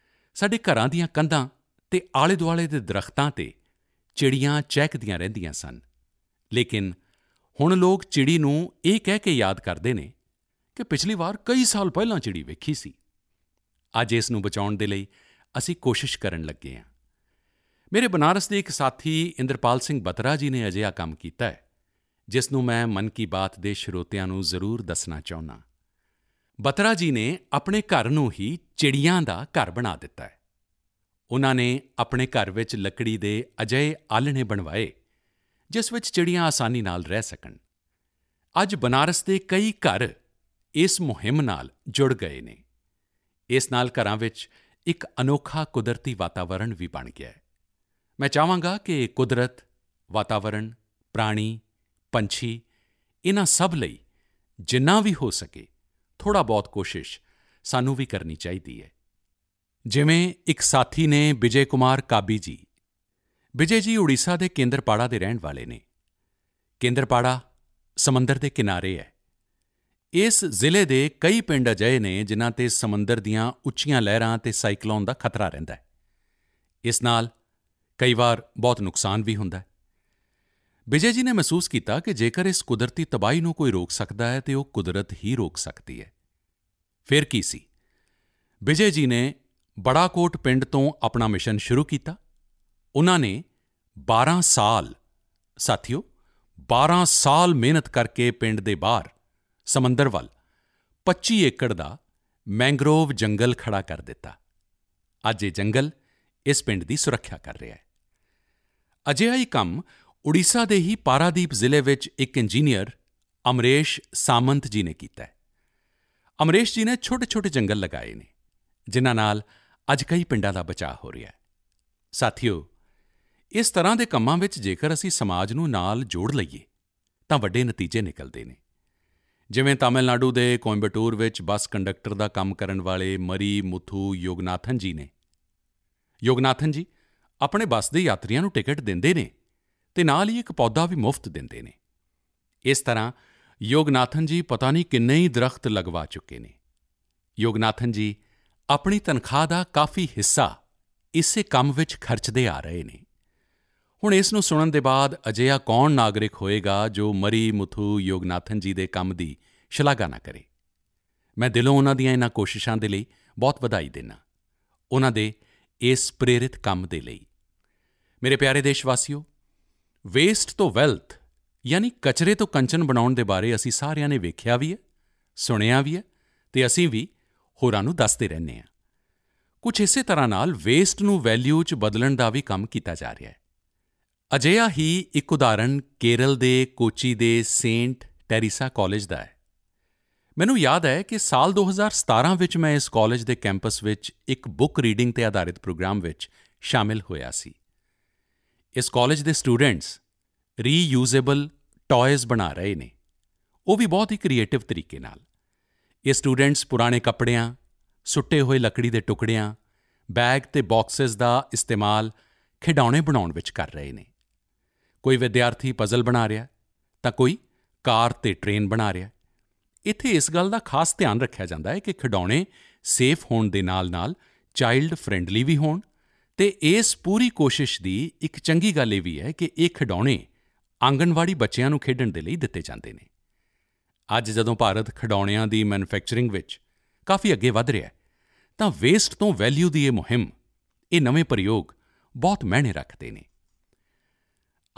ਸਾਡੇ ਘਰਾਂ ਦੀਆਂ ਕੰਧਾਂ ਅਤੇ ਆਲੇ-ਦੁਆਲੇ ਦੇ ਦਰੱਖਤਾਂ 'ਤੇ ਚਿੜੀਆਂ ਚਹਿਕਦੀਆਂ ਰਹਿੰਦੀਆਂ ਸਨ, ਲੇਕਿਨ ਹੁਣ ਲੋਕ ਚਿੜੀ ਨੂੰ ਇਹ ਕਹਿ ਕੇ ਯਾਦ ਕਰਦੇ ਨੇ ਕਿ ਪਿਛਲੀ ਵਾਰ ਕਈ ਸਾਲ ਪਹਿਲਾਂ ਚਿੜੀ ਵੇਖੀ ਸੀ। ਅੱਜ ਇਸ ਨੂੰ ਬਚਾਉਣ ਦੇ ਲਈ ਅਸੀਂ ਕੋਸ਼ਿਸ਼ ਕਰਨ ਲੱਗੇ ਹਾਂ। ਮੇਰੇ ਬਨਾਰਸ ਦੇ ਇੱਕ ਸਾਥੀ ਇੰਦਰਪਾਲ ਸਿੰਘ ਬਤਰਾ ਜੀ ਨੇ ਅਜਿਹਾ ਕੰਮ ਕੀਤਾ ਹੈ, ਜਿਸ ਨੂੰ ਮੈਂ ਮਨ ਕੀ ਬਾਤ ਦੇ ਸਰੋਤਿਆਂ ਨੂੰ ਜ਼ਰੂਰ ਦੱਸਣਾ ਚਾਹੁੰਦਾ। ਬਤਰਾ ਜੀ ਨੇ ਆਪਣੇ ਘਰ ਨੂੰ ਹੀ ਚਿੜੀਆਂ ਦਾ ਘਰ ਬਣਾ ਦਿੱਤਾ ਹੈ। ਉਨ੍ਹਾਂ ਨੇ ਆਪਣੇ ਘਰ ਵਿੱਚ ਲੱਕੜੀ ਦੇ ਅਜਿਹੇ ਆਲ੍ਹਣੇ ਬਣਵਾਏ, ਜਿਸ ਵਿੱਚ ਚਿੜੀਆਂ ਆਸਾਨੀ ਨਾਲ ਰਹਿ ਸਕਣ। ਅੱਜ ਬਨਾਰਸ ਦੇ ਕਈ ਘਰ ਇਸ ਮੁਹਿੰਮ ਨਾਲ ਜੁੜ ਗਏ ਨੇ। ਇਸ ਨਾਲ ਘਰਾਂ ਵਿੱਚ ਇੱਕ ਅਨੋਖਾ ਕੁਦਰਤੀ ਵਾਤਾਵਰਣ ਵੀ ਬਣ ਗਿਆ ਹੈ। ਮੈਂ ਚਾਹਾਂਗਾ ਕਿ ਕੁਦਰਤ, ਵਾਤਾਵਰਣ, ਪ੍ਰਾਣੀ, ਪੰਛੀ, ਇਨ੍ਹਾਂ ਸਭ ਲਈ ਜਿੰਨਾ ਵੀ ਹੋ ਸਕੇ ਥੋੜ੍ਹਾ ਬਹੁਤ ਕੋਸ਼ਿਸ਼ ਸਾਨੂੰ ਵੀ ਕਰਨੀ ਚਾਹੀਦੀ ਹੈ। ਜਿਵੇਂ ਇੱਕ ਸਾਥੀ ਨੇ ਵਿਜੇ ਕੁਮਾਰ ਕਾਬੀ ਜੀ। ਵਿਜੇ ਜੀ ਉੜੀਸਾ ਦੇ ਕੇਂਦਰਪਾੜਾ ਦੇ ਰਹਿਣ ਵਾਲੇ ਨੇ। ਕੇਂਦਰਪਾੜਾ ਸਮੁੰਦਰ ਦੇ ਕਿਨਾਰੇ ਹੈ। ਇਸ ਜ਼ਿਲ੍ਹੇ ਦੇ ਕਈ ਪਿੰਡ ਅਜਿਹੇ ਨੇ ਜਿਨ੍ਹਾਂ 'ਤੇ ਸਮੁੰਦਰ ਦੀਆਂ ਉੱਚੀਆਂ ਲਹਿਰਾਂ ਅਤੇ ਸਾਈਕਲੋਨ ਦਾ ਖਤਰਾ ਰਹਿੰਦਾ ਹੈ। ਇਸ ਨਾਲ ਕਈ ਵਾਰ ਬਹੁਤ ਨੁਕਸਾਨ ਵੀ ਹੁੰਦਾ ਹੈ। ਵਿਜੇ ਜੀ ਨੇ ਮਹਿਸੂਸ ਕੀਤਾ ਕਿ ਜੇਕਰ ਇਸ ਕੁਦਰਤੀ ਤਬਾਹੀ ਨੂੰ ਕੋਈ ਰੋਕ ਸਕਦਾ ਹੈ ਤਾਂ ਉਹ ਕੁਦਰਤ ਹੀ ਰੋਕ ਸਕਦੀ ਹੈ। ਫਿਰ ਕੀ ਸੀ? ਵਿਜੇ ਜੀ ਨੇ ਬੜਾਕੋਟ ਪਿੰਡ ਤੋਂ ਆਪਣਾ ਮਿਸ਼ਨ ਸ਼ੁਰੂ ਕੀਤਾ। ਉਨ੍ਹਾਂ ਨੇ 12 ਸਾਲ, ਸਾਥੀਓ 12 ਸਾਲ ਮਿਹਨਤ ਕਰਕੇ ਪਿੰਡ ਦੇ ਬਾਹਰ ਸਮੁੰਦਰ ਵੱਲ 25 ਏਕੜ ਦਾ ਮੈਂਗਰੋਵ ਜੰਗਲ ਖੜ੍ਹਾ ਕਰ ਦਿੱਤਾ। ਅੱਜ ਇਹ ਜੰਗਲ ਇਸ ਪਿੰਡ ਦੀ ਸੁਰੱਖਿਆ ਕਰ ਰਿਹਾ ਹੈ। ਅਜਿਹਾ ਹੀ ਕੰਮ ਉੜੀਸਾ ਦੇ ਹੀ ਪਾਰਾਦੀਪ ਜ਼ਿਲ੍ਹੇ ਵਿੱਚ ਇੱਕ ਇੰਜੀਨੀਅਰ ਅਮਰੇਸ਼ ਸਾਮੰਤ ਜੀ ਨੇ ਕੀਤਾ ਹੈ। ਅਮਰੇਸ਼ ਜੀ ਨੇ ਛੋਟੇ-ਛੋਟੇ ਜੰਗਲ ਲਗਾਏ ਨੇ ਜਿਨ੍ਹਾਂ ਨਾਲ ਅੱਜ ਕਈ ਪਿੰਡਾਂ ਦਾ ਬਚਾਅ ਹੋ ਰਿਹਾ ਹੈ। ਸਾਥੀਓ, ਇਸ ਤਰ੍ਹਾਂ ਦੇ ਕੰਮਾਂ ਵਿੱਚ ਜੇਕਰ ਅਸੀਂ ਸਮਾਜ ਨੂੰ ਨਾਲ ਜੋੜ ਲਈਏ ਤਾਂ ਵੱਡੇ ਨਤੀਜੇ ਨਿਕਲਦੇ ਨੇ। ਜਿਵੇਂ ਤਾਮਿਲਨਾਡੂ ਦੇ ਕੋਇੰਬਟੂਰ ਵਿੱਚ ਬੱਸ ਕੰਡਕਟਰ ਦਾ ਕੰਮ ਕਰਨ ਵਾਲੇ ਮਰੀ ਮੁਥੂ ਯੋਗਨਾਥਨ ਜੀ ਨੇ। ਯੋਗਨਾਥਨ ਜੀ ਆਪਣੇ ਬੱਸ ਦੇ ਯਾਤਰੀਆਂ ਨੂੰ ਟਿਕਟ ਦਿੰਦੇ ਨੇ ਅਤੇ ਨਾਲ ਹੀ ਇੱਕ ਪੌਦਾ ਵੀ ਮੁਫ਼ਤ ਦਿੰਦੇ ਨੇ। ਇਸ ਤਰ੍ਹਾਂ ਯੋਗਨਾਥਨ ਜੀ ਪਤਾ ਨਹੀਂ ਕਿੰਨੇ ਹੀ ਦਰੱਖਤ ਲਗਵਾ ਚੁੱਕੇ ਨੇ। ਯੋਗਨਾਥਨ ਜੀ ਆਪਣੀ ਤਨਖਾਹ ਦਾ ਕਾਫੀ ਹਿੱਸਾ ਇਸੇ ਕੰਮ ਵਿੱਚ ਖਰਚਦੇ ਆ ਰਹੇ ਨੇ। ਹੁਣ ਇਸ ਨੂੰ ਸੁਣਨ ਦੇ ਬਾਅਦ ਅਜਿਹਾ ਕੌਣ ਨਾਗਰਿਕ ਹੋਏਗਾ ਜੋ ਮਰੀ ਮੁਥੂ ਯੋਗਨਾਥਨ ਜੀ ਦੇ ਕੰਮ ਦੀ ਸ਼ਲਾਘਾ ਨਾ ਕਰੇ। ਮੈਂ ਦਿਲੋਂ ਉਨ੍ਹਾਂ ਦੀਆਂ ਇਨ੍ਹਾਂ ਕੋਸ਼ਿਸ਼ਾਂ ਦੇ ਲਈ ਬਹੁਤ ਵਧਾਈ ਦਿੰਦਾ, ਉਨ੍ਹਾਂ ਦੇ ਇਸ ਪ੍ਰੇਰਿਤ ਕੰਮ ਦੇ ਲਈ। ਮੇਰੇ ਪਿਆਰੇ ਦੇਸ਼ਵਾਸੀਓ, ਵੇਸਟ ਤੋਂ ਵੈਲਥ ਯਾਨੀ ਕਚਰੇ ਤੋਂ ਕੰਚਨ ਬਣਾਉਣ ਦੇ ਬਾਰੇ ਅਸੀਂ ਸਾਰਿਆਂ ਨੇ ਵੇਖਿਆ ਵੀ ਹੈ, ਸੁਣਿਆ ਵੀ ਹੈ ਅਤੇ ਅਸੀਂ ਵੀ ਹੋਰਾਂ ਨੂੰ ਦੱਸਦੇ ਰਹਿੰਦੇ ਹਾਂ। ਕੁਝ ਇਸੇ ਤਰ੍ਹਾਂ ਨਾਲ ਵੇਸਟ ਨੂੰ ਵੈਲਿਊ 'ਚ ਬਦਲਣ ਦਾ ਵੀ ਕੰਮ ਕੀਤਾ ਜਾ ਰਿਹਾ ਹੈ। ਅਜਿਹਾ ਹੀ ਇੱਕ ਉਦਾਹਰਣ ਕੇਰਲ ਦੇ ਕੋਚੀ ਦੇ ਸੇਂਟ ਟੈਰੇਸਾ ਕਾਲਜ ਦਾ ਹੈ। ਮੈਨੂੰ ਯਾਦ ਹੈ ਕਿ ਸਾਲ 2017 ਵਿੱਚ ਮੈਂ ਇਸ ਕਾਲਜ ਦੇ ਕੈਂਪਸ ਵਿੱਚ ਇੱਕ ਬੁੱਕ ਰੀਡਿੰਗ 'ਤੇ ਆਧਾਰਿਤ ਪ੍ਰੋਗਰਾਮ ਵਿੱਚ ਸ਼ਾਮਿਲ ਹੋਇਆ ਸੀ। ਇਸ ਕਾਲਜ ਦੇ ਸਟੂਡੈਂਟਸ ਰੀਯੂਜ਼ੇਬਲ ਟਾਇਜ਼ ਬਣਾ ਰਹੇ ਨੇ, ਉਹ ਵੀ ਬਹੁਤ ਹੀ ਕ੍ਰਿਏਟਿਵ ਤਰੀਕੇ ਨਾਲ। ਇਹ ਸਟੂਡੈਂਟਸ ਪੁਰਾਣੇ ਕੱਪੜਿਆਂ, ਸੁੱਟੇ ਹੋਏ ਲੱਕੜੀ ਦੇ ਟੁਕੜਿਆਂ, ਬੈਗ ਅਤੇ ਬਾਕਸਿਸ ਦਾ ਇਸਤੇਮਾਲ ਖਿਡੌਣੇ ਬਣਾਉਣ ਵਿੱਚ ਕਰ ਰਹੇ ਨੇ। ਕੋਈ ਵਿਦਿਆਰਥੀ ਪਜ਼ਲ ਬਣਾ ਰਿਹਾ ਤਾਂ ਕੋਈ ਕਾਰ ਅਤੇ ਟ੍ਰੇਨ ਬਣਾ ਰਿਹਾ। ਇੱਥੇ ਇਸ ਗੱਲ ਦਾ ਖਾਸ ਧਿਆਨ ਰੱਖਿਆ ਜਾਂਦਾ ਹੈ ਕਿ ਖਿਡੌਣੇ ਸੇਫ ਹੋਣ ਦੇ ਨਾਲ-ਨਾਲ ਚਾਈਲਡ ਫ੍ਰੈਂਡਲੀ ਵੀ ਹੋਣ ਅਤੇ ਇਸ ਪੂਰੀ ਕੋਸ਼ਿਸ਼ ਦੀ ਇੱਕ ਚੰਗੀ ਗੱਲ ਇਹ ਵੀ ਹੈ ਕਿ ਇਹ ਖਿਡੌਣੇ ਆਂਗਣਵਾੜੀ ਬੱਚਿਆਂ ਨੂੰ ਖੇਡਣ ਦੇ ਲਈ ਦਿੱਤੇ ਜਾਂਦੇ ਨੇ। ਅੱਜ ਜਦੋਂ ਭਾਰਤ ਖਿਡੌਣਿਆਂ ਦੀ ਮੈਨੂਫੈਕਚਰਿੰਗ ਵਿੱਚ ਕਾਫੀ ਅੱਗੇ ਵਧ ਰਿਹਾ ਹੈ ਤਾਂ ਵੇਸਟ ਤੋਂ ਵੈਲਿਊ ਦੀ ਇਹ ਮੁਹਿੰਮ, ਇਹ ਨਵੇਂ ਪ੍ਰਯੋਗ ਬਹੁਤ ਮਾਇਨੇ ਰੱਖਦੇ ਨੇ।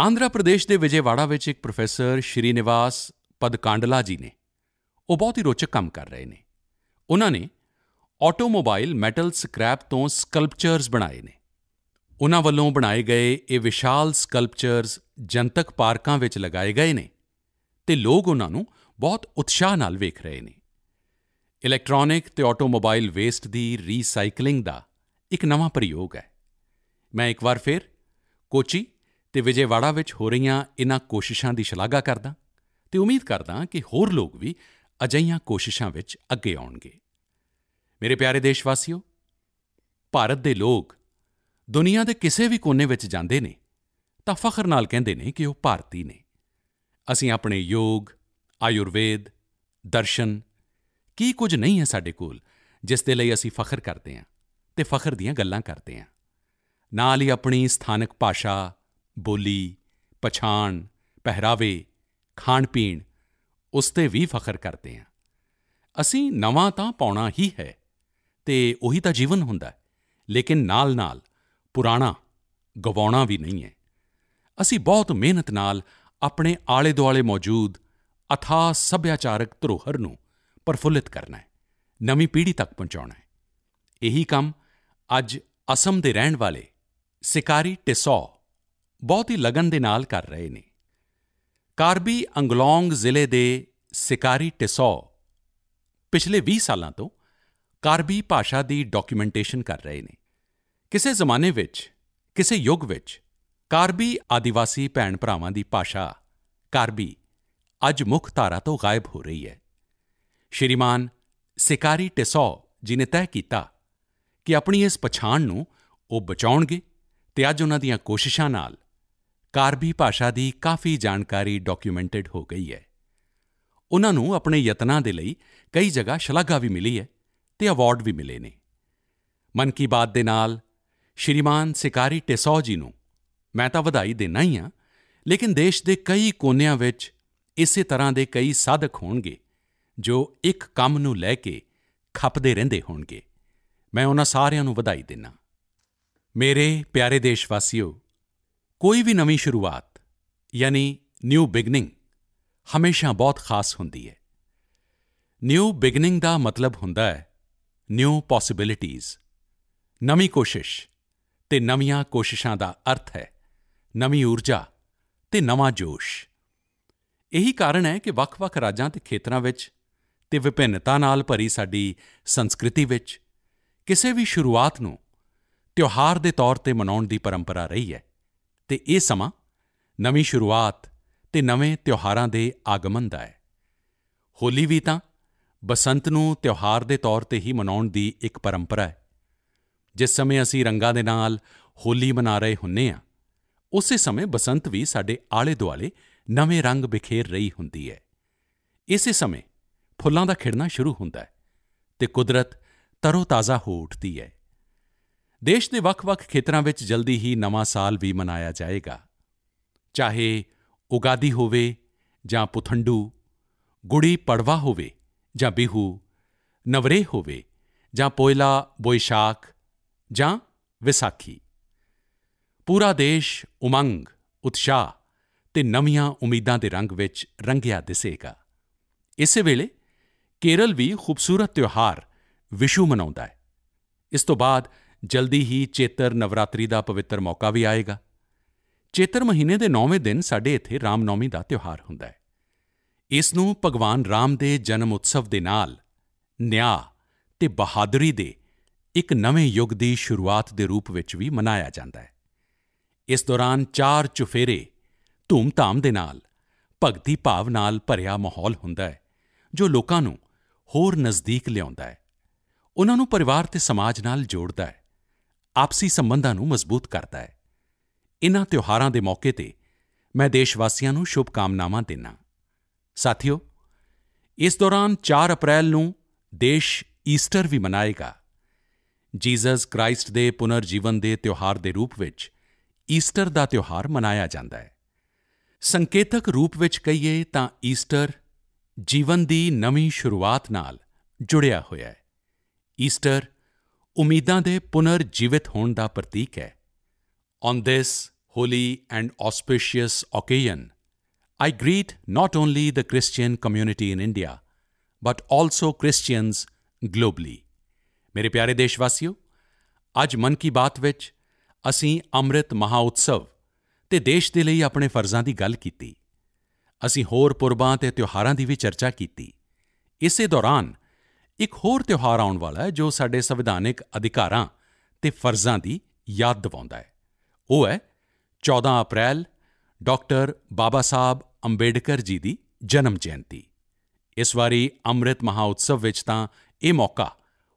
ਆਂਧਰਾ ਪ੍ਰਦੇਸ਼ ਦੇ ਵਿਜੇਵਾੜਾ ਵਿੱਚ ਇੱਕ ਪ੍ਰੋਫੈਸਰ ਸ਼੍ਰੀਨਿਵਾਸ ਪਦਕਾਂਡਲਾ ਜੀ ਨੇ, ਉਹ ਬਹੁਤ ਹੀ ਰੋਚਕ ਕੰਮ ਕਰ ਰਹੇ ਨੇ। ਉਨ੍ਹਾਂ ਨੇ ਆਟੋਮੋਬਾਈਲ ਮੈਟਲ ਸਕ੍ਰੈਪ ਤੋਂ ਸਕਲਪਚਰਜ਼ ਬਣਾਏ ਨੇ। ਉਨ੍ਹਾਂ ਵੱਲੋਂ ਬਣਾਏ ਗਏ ਇਹ ਵਿਸ਼ਾਲ ਸਕਲਪਚਰਜ਼ ਜਨਤਕ ਪਾਰਕਾਂ ਵਿੱਚ ਲਗਾਏ ਗਏ ਨੇ ਅਤੇ ਲੋਕ ਉਨ੍ਹਾਂ ਨੂੰ ਬਹੁਤ ਉਤਸ਼ਾਹ ਨਾਲ ਵੇਖ ਰਹੇ ਨੇ। ਇਲੈਕਟ੍ਰੌਨਿਕ ਅਤੇ ਆਟੋਮੋਬਾਈਲ ਵੇਸਟ ਦੀ ਰੀਸਾਈਕਲਿੰਗ ਦਾ ਇੱਕ ਨਵਾਂ ਪ੍ਰਯੋਗ ਹੈ। ਮੈਂ ਇੱਕ ਵਾਰ ਫਿਰ ਕੋਚੀ ਅਤੇ ਵਿਜੇਵਾੜਾ ਵਿੱਚ ਹੋ ਰਹੀਆਂ ਇਨ੍ਹਾਂ ਕੋਸ਼ਿਸ਼ਾਂ ਦੀ ਸ਼ਲਾਘਾ ਕਰਦਾ ਅਤੇ ਉਮੀਦ ਕਰਦਾ ਕਿ ਹੋਰ ਲੋਕ ਵੀ ਅਜਿਹੀਆਂ ਕੋਸ਼ਿਸ਼ਾਂ ਵਿੱਚ ਅੱਗੇ ਆਉਣਗੇ। ਮੇਰੇ ਪਿਆਰੇ ਦੇਸ਼ਵਾਸੀਓ, ਭਾਰਤ ਦੇ ਲੋਕ ਦੁਨੀਆ ਦੇ ਕਿਸੇ ਵੀ ਕੋਨੇ ਵਿੱਚ ਜਾਂਦੇ ਨੇ ਤਾਂ ਫ਼ਖਰ ਨਾਲ ਕਹਿੰਦੇ ਨੇ ਕਿ ਉਹ ਭਾਰਤੀ ਨੇ। ਅਸੀਂ ਆਪਣੇ ਯੋਗ, ਆਯੁਰਵੇਦ, ਦਰਸ਼ਨ, ਕੀ ਕੁਝ ਨਹੀਂ ਹੈ ਸਾਡੇ ਕੋਲ ਜਿਸ ਦੇ ਲਈ ਅਸੀਂ ਫ਼ਖਰ ਕਰਦੇ ਹਾਂ ਅਤੇ ਫ਼ਖਰ ਦੀਆਂ ਗੱਲਾਂ ਕਰਦੇ ਹਾਂ। ਨਾਲ ਹੀ ਆਪਣੀ ਸਥਾਨਕ ਭਾਸ਼ਾ, ਬੋਲੀ, ਪਛਾਣ, ਪਹਿਰਾਵੇ, ਖਾਣ-ਪੀਣ, ਉਸ 'ਤੇ ਵੀ ਫ਼ਖਰ ਕਰਦੇ ਹਾਂ। ਅਸੀਂ ਨਵਾਂ ਤਾਂ ਪਾਉਣਾ ਹੀ ਹੈ ਅਤੇ ਉਹੀ ਤਾਂ ਜੀਵਨ ਹੁੰਦਾ, ਲੇਕਿਨ ਨਾਲ-ਨਾਲ ਪੁਰਾਣਾ ਗਵਾਉਣਾ ਵੀ ਨਹੀਂ ਹੈ। ਅਸੀਂ ਬਹੁਤ ਮਿਹਨਤ ਨਾਲ ਆਪਣੇ ਆਲੇ-ਦੁਆਲੇ ਮੌਜੂਦ ਅਥਾਹ ਸੱਭਿਆਚਾਰਕ ਧਰੋਹਰ ਨੂੰ ਪ੍ਰਫੁੱਲਿਤ ਕਰਨਾ ਹੈ, ਨਵੀਂ ਪੀੜ੍ਹੀ ਤੱਕ ਪਹੁੰਚਾਉਣਾ ਹੈ। ਇਹੀ ਕੰਮ ਅੱਜ ਅਸਮ ਦੇ ਰਹਿਣ ਵਾਲੇ ਸਿਕਾਰੀ ਟਿਸੌ ਬਹੁਤ ਹੀ ਲਗਨ ਦੇ ਨਾਲ ਕਰ ਰਹੇ ਨੇ। ਕਾਰਬੀ ਅੰਗਲੋਂਗ ਜ਼ਿਲ੍ਹੇ ਦੇ ਸਿਕਾਰੀ ਟਿਸੌ ਪਿਛਲੇ 20 ਸਾਲਾਂ ਤੋਂ ਕਾਰਬੀ ਭਾਸ਼ਾ ਦੀ ਡਾਕੂਮੈਂਟੇਸ਼ਨ ਕਰ ਰਹੇ ਨੇ। ਕਿਸੇ ਜ਼ਮਾਨੇ ਵਿੱਚ, ਕਿਸੇ ਯੁੱਗ ਵਿੱਚ ਕਾਰਬੀ ਆਦਿਵਾਸੀ ਭੈਣ-ਭਰਾਵਾਂ ਦੀ ਭਾਸ਼ਾ ਕਾਰਬੀ ਅੱਜ ਮੁੱਖ ਧਾਰਾ ਤੋਂ ਗਾਇਬ ਹੋ ਰਹੀ ਹੈ। ਸ਼੍ਰੀਮਾਨ ਸਿਕਾਰੀ ਟਿਸੌ ਜੀ ਨੇ ਤੈਅ ਕੀਤਾ ਕਿ ਆਪਣੀ ਇਸ ਪਛਾਣ ਨੂੰ ਉਹ ਬਚਾਉਣਗੇ ਅਤੇ ਅੱਜ ਉਨ੍ਹਾਂ ਦੀਆਂ ਕੋਸ਼ਿਸ਼ਾਂ ਨਾਲ ਕਾਰਬੀ ਭਾਸ਼ਾ ਦੀ ਕਾਫੀ ਜਾਣਕਾਰੀ ਡਾਕੂਮੈਂਟਡ ਹੋ ਗਈ ਹੈ। ਉਨ੍ਹਾਂ ਨੂੰ ਆਪਣੇ ਯਤਨਾਂ ਦੇ ਲਈ ਕਈ ਜਗ੍ਹਾ ਸ਼ਲਾਘਾ ਵੀ ਮਿਲੀ ਹੈ ਅਤੇ ਅਵਾਰਡ ਵੀ ਮਿਲੇ ਨੇ। ਮਨ ਕੀ ਬਾਤ ਦੇ ਨਾਲ ਸ਼੍ਰੀਮਾਨ ਸਿਕਾਰੀ ਟਿਸੌ ਜੀ ਨੂੰ ਮੈਂ ਤਾਂ ਵਧਾਈ ਦਿੰਦਾ ਹੀ ਹਾਂ, ਲੇਕਿਨ ਦੇਸ਼ ਦੇ ਕਈ ਕੋਨਿਆਂ ਵਿੱਚ ਇਸੇ ਤਰ੍ਹਾਂ ਦੇ ਕਈ ਸਾਧਕ ਹੋਣਗੇ ਜੋ ਇੱਕ ਕੰਮ ਨੂੰ ਲੈ ਕੇ ਖਪਦੇ ਰਹਿੰਦੇ ਹੋਣਗੇ। ਮੈਂ ਉਨ੍ਹਾਂ ਸਾਰਿਆਂ ਨੂੰ ਵਧਾਈ ਦਿੰਦਾ। ਮੇਰੇ ਪਿਆਰੇ ਦੇਸ਼ਵਾਸੀਓ, ਕੋਈ ਵੀ ਨਵੀਂ ਸ਼ੁਰੂਆਤ ਯਾਨੀ ਨਿਊ ਬਿਗਨਿੰਗ ਹਮੇਸ਼ਾ ਬਹੁਤ ਖਾਸ ਹੁੰਦੀ ਹੈ। ਨਿਊ ਬਿਗਨਿੰਗ ਦਾ ਮਤਲਬ ਹੁੰਦਾ ਹੈ ਨਿਊ ਪੋਸੀਬਿਲਿਟੀਜ਼, ਨਵੀਂ ਕੋਸ਼ਿਸ਼, ਅਤੇ ਨਵੀਆਂ ਕੋਸ਼ਿਸ਼ਾਂ ਦਾ ਅਰਥ ਹੈ ਨਵੀਂ ਊਰਜਾ ਅਤੇ ਨਵਾਂ ਜੋਸ਼। ਇਹੀ ਕਾਰਨ ਹੈ ਕਿ ਵੱਖ-ਵੱਖ ਰਾਜਾਂ ਅਤੇ ਖੇਤਰਾਂ ਵਿੱਚ ਅਤੇ ਵਿਭਿੰਨਤਾ ਨਾਲ ਭਰੀ ਸਾਡੀ ਸੰਸਕ੍ਰਿਤੀ ਵਿੱਚ ਕਿਸੇ ਵੀ ਸ਼ੁਰੂਆਤ ਨੂੰ ਤਿਉਹਾਰ ਦੇ ਤੌਰ ਤੇ ਮਨਾਉਣ ਦੀ ਪਰੰਪਰਾ ਰਹੀ ਹੈ ਅਤੇ ਇਹ ਸਮਾਂ ਨਵੀਂ ਸ਼ੁਰੂਆਤ ਅਤੇ ਨਵੇਂ ਤਿਉਹਾਰਾਂ ਦੇ ਆਗਮਨ ਦਾ ਹੈ। ਹੋਲੀ ਵੀ ਤਾਂ ਬਸੰਤ ਨੂੰ ਤਿਉਹਾਰ ਦੇ ਤੌਰ ਤੇ ਹੀ ਮਨਾਉਣ ਦੀ ਇੱਕ ਪਰੰਪਰਾ ਹੈ। ਜਿਸ ਸਮੇਂ ਅਸੀਂ ਰੰਗਾਂ ਦੇ ਨਾਲ ਹੋਲੀ ਮਨਾ ਰਹੇ ਹੁੰਦੇ ਹਾਂ, ਉਸੇ ਸਮੇਂ ਬਸੰਤ ਵੀ ਸਾਡੇ ਆਲੇ-ਦੁਆਲੇ ਨਵੇਂ ਰੰਗ ਬਿਖੇਰ ਰਹੀ ਹੁੰਦੀ ਹੈ। ਇਸੇ ਸਮੇਂ ਫੁੱਲਾਂ ਦਾ ਖਿੜਨਾ ਸ਼ੁਰੂ ਹੁੰਦਾ ਹੈ ਅਤੇ ਕੁਦਰਤ ਤਰੋ-ਤਾਜ਼ਾ ਹੋ ਉੱਠਦੀ ਹੈ। ਦੇਸ਼ ਦੇ ਵੱਖ-ਵੱਖ ਖੇਤਰਾਂ ਵਿੱਚ ਜਲਦੀ ਹੀ ਨਵਾਂ ਸਾਲ ਵੀ ਮਨਾਇਆ ਜਾਏਗਾ। ਚਾਹੇ ਉਗਾਦੀ ਹੋਵੇ ਜਾਂ ਪੁਥੰਡੂ, ਗੁੜੀ ਪੜਵਾ ਹੋਵੇ ਜਾਂ ਬਿਹੂ, ਨਵਰੇਹ ਹੋਵੇ ਜਾਂ ਪੋਇਲਾ ਬੋਇਸ਼ਾਖ ਜਾਂ ਵਿਸਾਖੀ, ਪੂਰਾ ਦੇਸ਼ ਉਮੰਗ, ਉਤਸ਼ਾਹ ਅਤੇ ਨਵੀਆਂ ਉਮੀਦਾਂ ਦੇ ਰੰਗ ਵਿੱਚ ਰੰਗਿਆ ਦਿਸੇਗਾ। ਇਸੇ ਵੇਲੇ ਕੇਰਲ ਵੀ ਖੂਬਸੂਰਤ ਤਿਉਹਾਰ ਵਿਸ਼ੂ ਮਨਾਉਂਦਾ ਹੈ। ਇਸ ਤੋਂ ਬਾਅਦ ਜਲਦੀ ਹੀ ਚੇਤਰ ਨਵਰਾਤਰੀ ਦਾ ਪਵਿੱਤਰ ਮੌਕਾ ਵੀ ਆਏਗਾ। ਚੇਤਰ ਮਹੀਨੇ ਦੇ 9ਵੇਂ ਦਿਨ ਸਾਡੇ ਇੱਥੇ ਰਾਮ ਨੌਮੀ ਦਾ ਤਿਉਹਾਰ ਹੁੰਦਾ ਹੈ। ਇਸ ਨੂੰ ਭਗਵਾਨ ਰਾਮ ਦੇ ਜਨਮ ਉਤਸਵ ਦੇ ਨਾਲ ਨਿਆਂ ਅਤੇ ਬਹਾਦਰੀ ਦੇ ਇੱਕ ਨਵੇਂ ਯੁੱਗ ਦੀ ਸ਼ੁਰੂਆਤ ਦੇ ਰੂਪ ਵਿੱਚ ਵੀ ਮਨਾਇਆ ਜਾਂਦਾ ਹੈ। ਇਸ ਦੌਰਾਨ ਚਾਰ ਚੁਫੇਰੇ ਧੂਮ-ਧਾਮ ਦੇ ਨਾਲ ਭਗਤੀ ਭਾਵ ਨਾਲ ਭਰਿਆ ਮਾਹੌਲ ਹੁੰਦਾ ਹੈ ਜੋ ਲੋਕਾਂ ਨੂੰ ਹੋਰ ਨਜ਼ਦੀਕ ਲਿਆਉਂਦਾ ਹੈ, ਉਨ੍ਹਾਂ ਨੂੰ ਪਰਿਵਾਰ ਅਤੇ ਸਮਾਜ ਨਾਲ ਜੋੜਦਾ ਹੈ, ਆਪਸੀ ਸੰਬੰਧਾਂ ਨੂੰ ਮਜ਼ਬੂਤ ਕਰਦਾ ਹੈ। ਇਨ੍ਹਾਂ ਤਿਉਹਾਰਾਂ ਦੇ ਮੌਕੇ ਤੇ ਮੈਂ ਦੇਸ਼ਵਾਸੀਆਂ ਨੂੰ ਸ਼ੁਭਕਾਮਨਾਵਾਂ ਦਿੰਦਾ। ਸਾਥੀਓ, ਇਸ ਦੌਰਾਨ 4 ਅਪ੍ਰੈਲ ਨੂੰ ਦੇਸ਼ ਈਸਟਰ ਵੀ ਮਨਾਏਗਾ। ਜੀਸਸ ਕ੍ਰਾਈਸਟ ਦੇ ਪੁਨਰ ਜੀਵਨ ਦੇ ਤਿਉਹਾਰ ਦੇ ਰੂਪ ਵਿੱਚ ਈਸਟਰ ਦਾ ਤਿਉਹਾਰ ਮਨਾਇਆ ਜਾਂਦਾ ਹੈ। ਸੰਕੇਤਕ ਰੂਪ ਵਿੱਚ ਕਹੀਏ ਤਾਂ ਈਸਟਰ ਜੀਵਨ ਦੀ ਨਵੀਂ ਸ਼ੁਰੂਆਤ ਨਾਲ ਜੁੜਿਆ ਹੋਇਆ ਹੈ। ਈਸਟਰ ਉਮੀਦਾਂ ਦੇ ਪੁਨਰ ਜੀਵਿਤ ਹੋਣ ਦਾ ਪ੍ਰਤੀਕ ਹੈ। On this holy and auspicious occasion, I greet not only the Christian community in India, but also Christians globally. ਮੇਰੇ ਪਿਆਰੇ ਦੇਸ਼ਵਾਸੀਓ, ਅੱਜ ਮਨ ਕੀ ਬਾਤ ਵਿੱਚ ਅਸੀਂ ਅੰਮ੍ਰਿਤ ਮਹਾਉਤਸਵ ਅਤੇ ਦੇਸ਼ ਦੇ ਲਈ ਆਪਣੇ ਫਰਜ਼ਾਂ ਦੀ ਗੱਲ ਕੀਤੀ। ਅਸੀਂ ਹੋਰ ਪੁਰਬਾਂ ਅਤੇ ਤਿਉਹਾਰਾਂ ਦੀ ਵੀ ਚਰਚਾ ਕੀਤੀ। ਇਸੇ ਦੌਰਾਨ ਇੱਕ ਹੋਰ ਤਿਉਹਾਰ ਆਉਣ ਵਾਲਾ ਹੈ ਜੋ ਸਾਡੇ ਸੰਵਿਧਾਨਿਕ ਅਧਿਕਾਰਾਂ ਅਤੇ ਫਰਜ਼ਾਂ ਦੀ ਯਾਦ ਦਿਵਾਉਂਦਾ ਹੈ। ਉਹ ਹੈ 14 ਅਪ੍ਰੈਲ ਡਾਕਟਰ ਬਾਬਾ ਸਾਹਿਬ ਅੰਬੇਡਕਰ ਜੀ ਦੀ ਜਨਮ ਜਯੰਤੀ। ਇਸ ਵਾਰੀ ਅੰਮ੍ਰਿਤ ਮਹਾਉਤਸਵ ਵਿੱਚ ਤਾਂ ਇਹ ਮੌਕਾ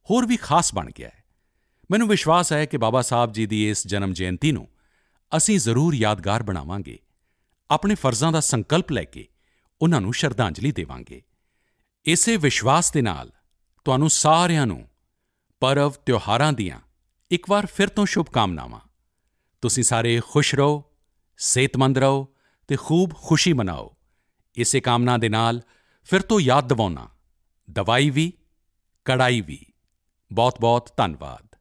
ਹੋਰ ਵੀ ਖਾਸ ਬਣ ਗਿਆ ਹੈ। ਮੈਨੂੰ ਵਿਸ਼ਵਾਸ ਹੈ ਕਿ ਬਾਬਾ ਸਾਹਿਬ ਜੀ ਦੀ ਇਸ ਜਨਮ ਜਯੰਤੀ ਨੂੰ ਅਸੀਂ ਜ਼ਰੂਰ ਯਾਦਗਾਰ ਬਣਾਵਾਂਗੇ, ਆਪਣੇ ਫਰਜ਼ਾਂ ਦਾ ਸੰਕਲਪ ਲੈ ਕੇ ਉਨ੍ਹਾਂ ਨੂੰ ਸ਼ਰਧਾਂਜਲੀ ਦੇਵਾਂਗੇ। ਇਸੇ ਵਿਸ਼ਵਾਸ ਦੇ ਨਾਲ ਤੁਹਾਨੂੰ ਸਾਰਿਆਂ ਨੂੰ ਪਰਵ ਤਿਉਹਾਰਾਂ ਦੀਆਂ ਇੱਕ ਵਾਰ ਫਿਰ ਤੋਂ ਸ਼ੁਭਕਾਮਨਾਵਾਂ। ਤੁਸੀਂ ਸਾਰੇ ਖੁਸ਼ ਰਹੋ, ਸਿਹਤਮੰਦ ਰਹੋ ਅਤੇ ਖੂਬ ਖੁਸ਼ੀ ਮਨਾਓ। ਇਸੇ ਕਾਮਨਾ ਦੇ ਨਾਲ ਫਿਰ ਤੋਂ ਯਾਦ ਦਿਵਾਉਣਾ, ਦਵਾਈ ਵੀ, ਕੜਾਈ ਵੀ। ਬਹੁਤ-ਬਹੁਤ ਧੰਨਵਾਦ।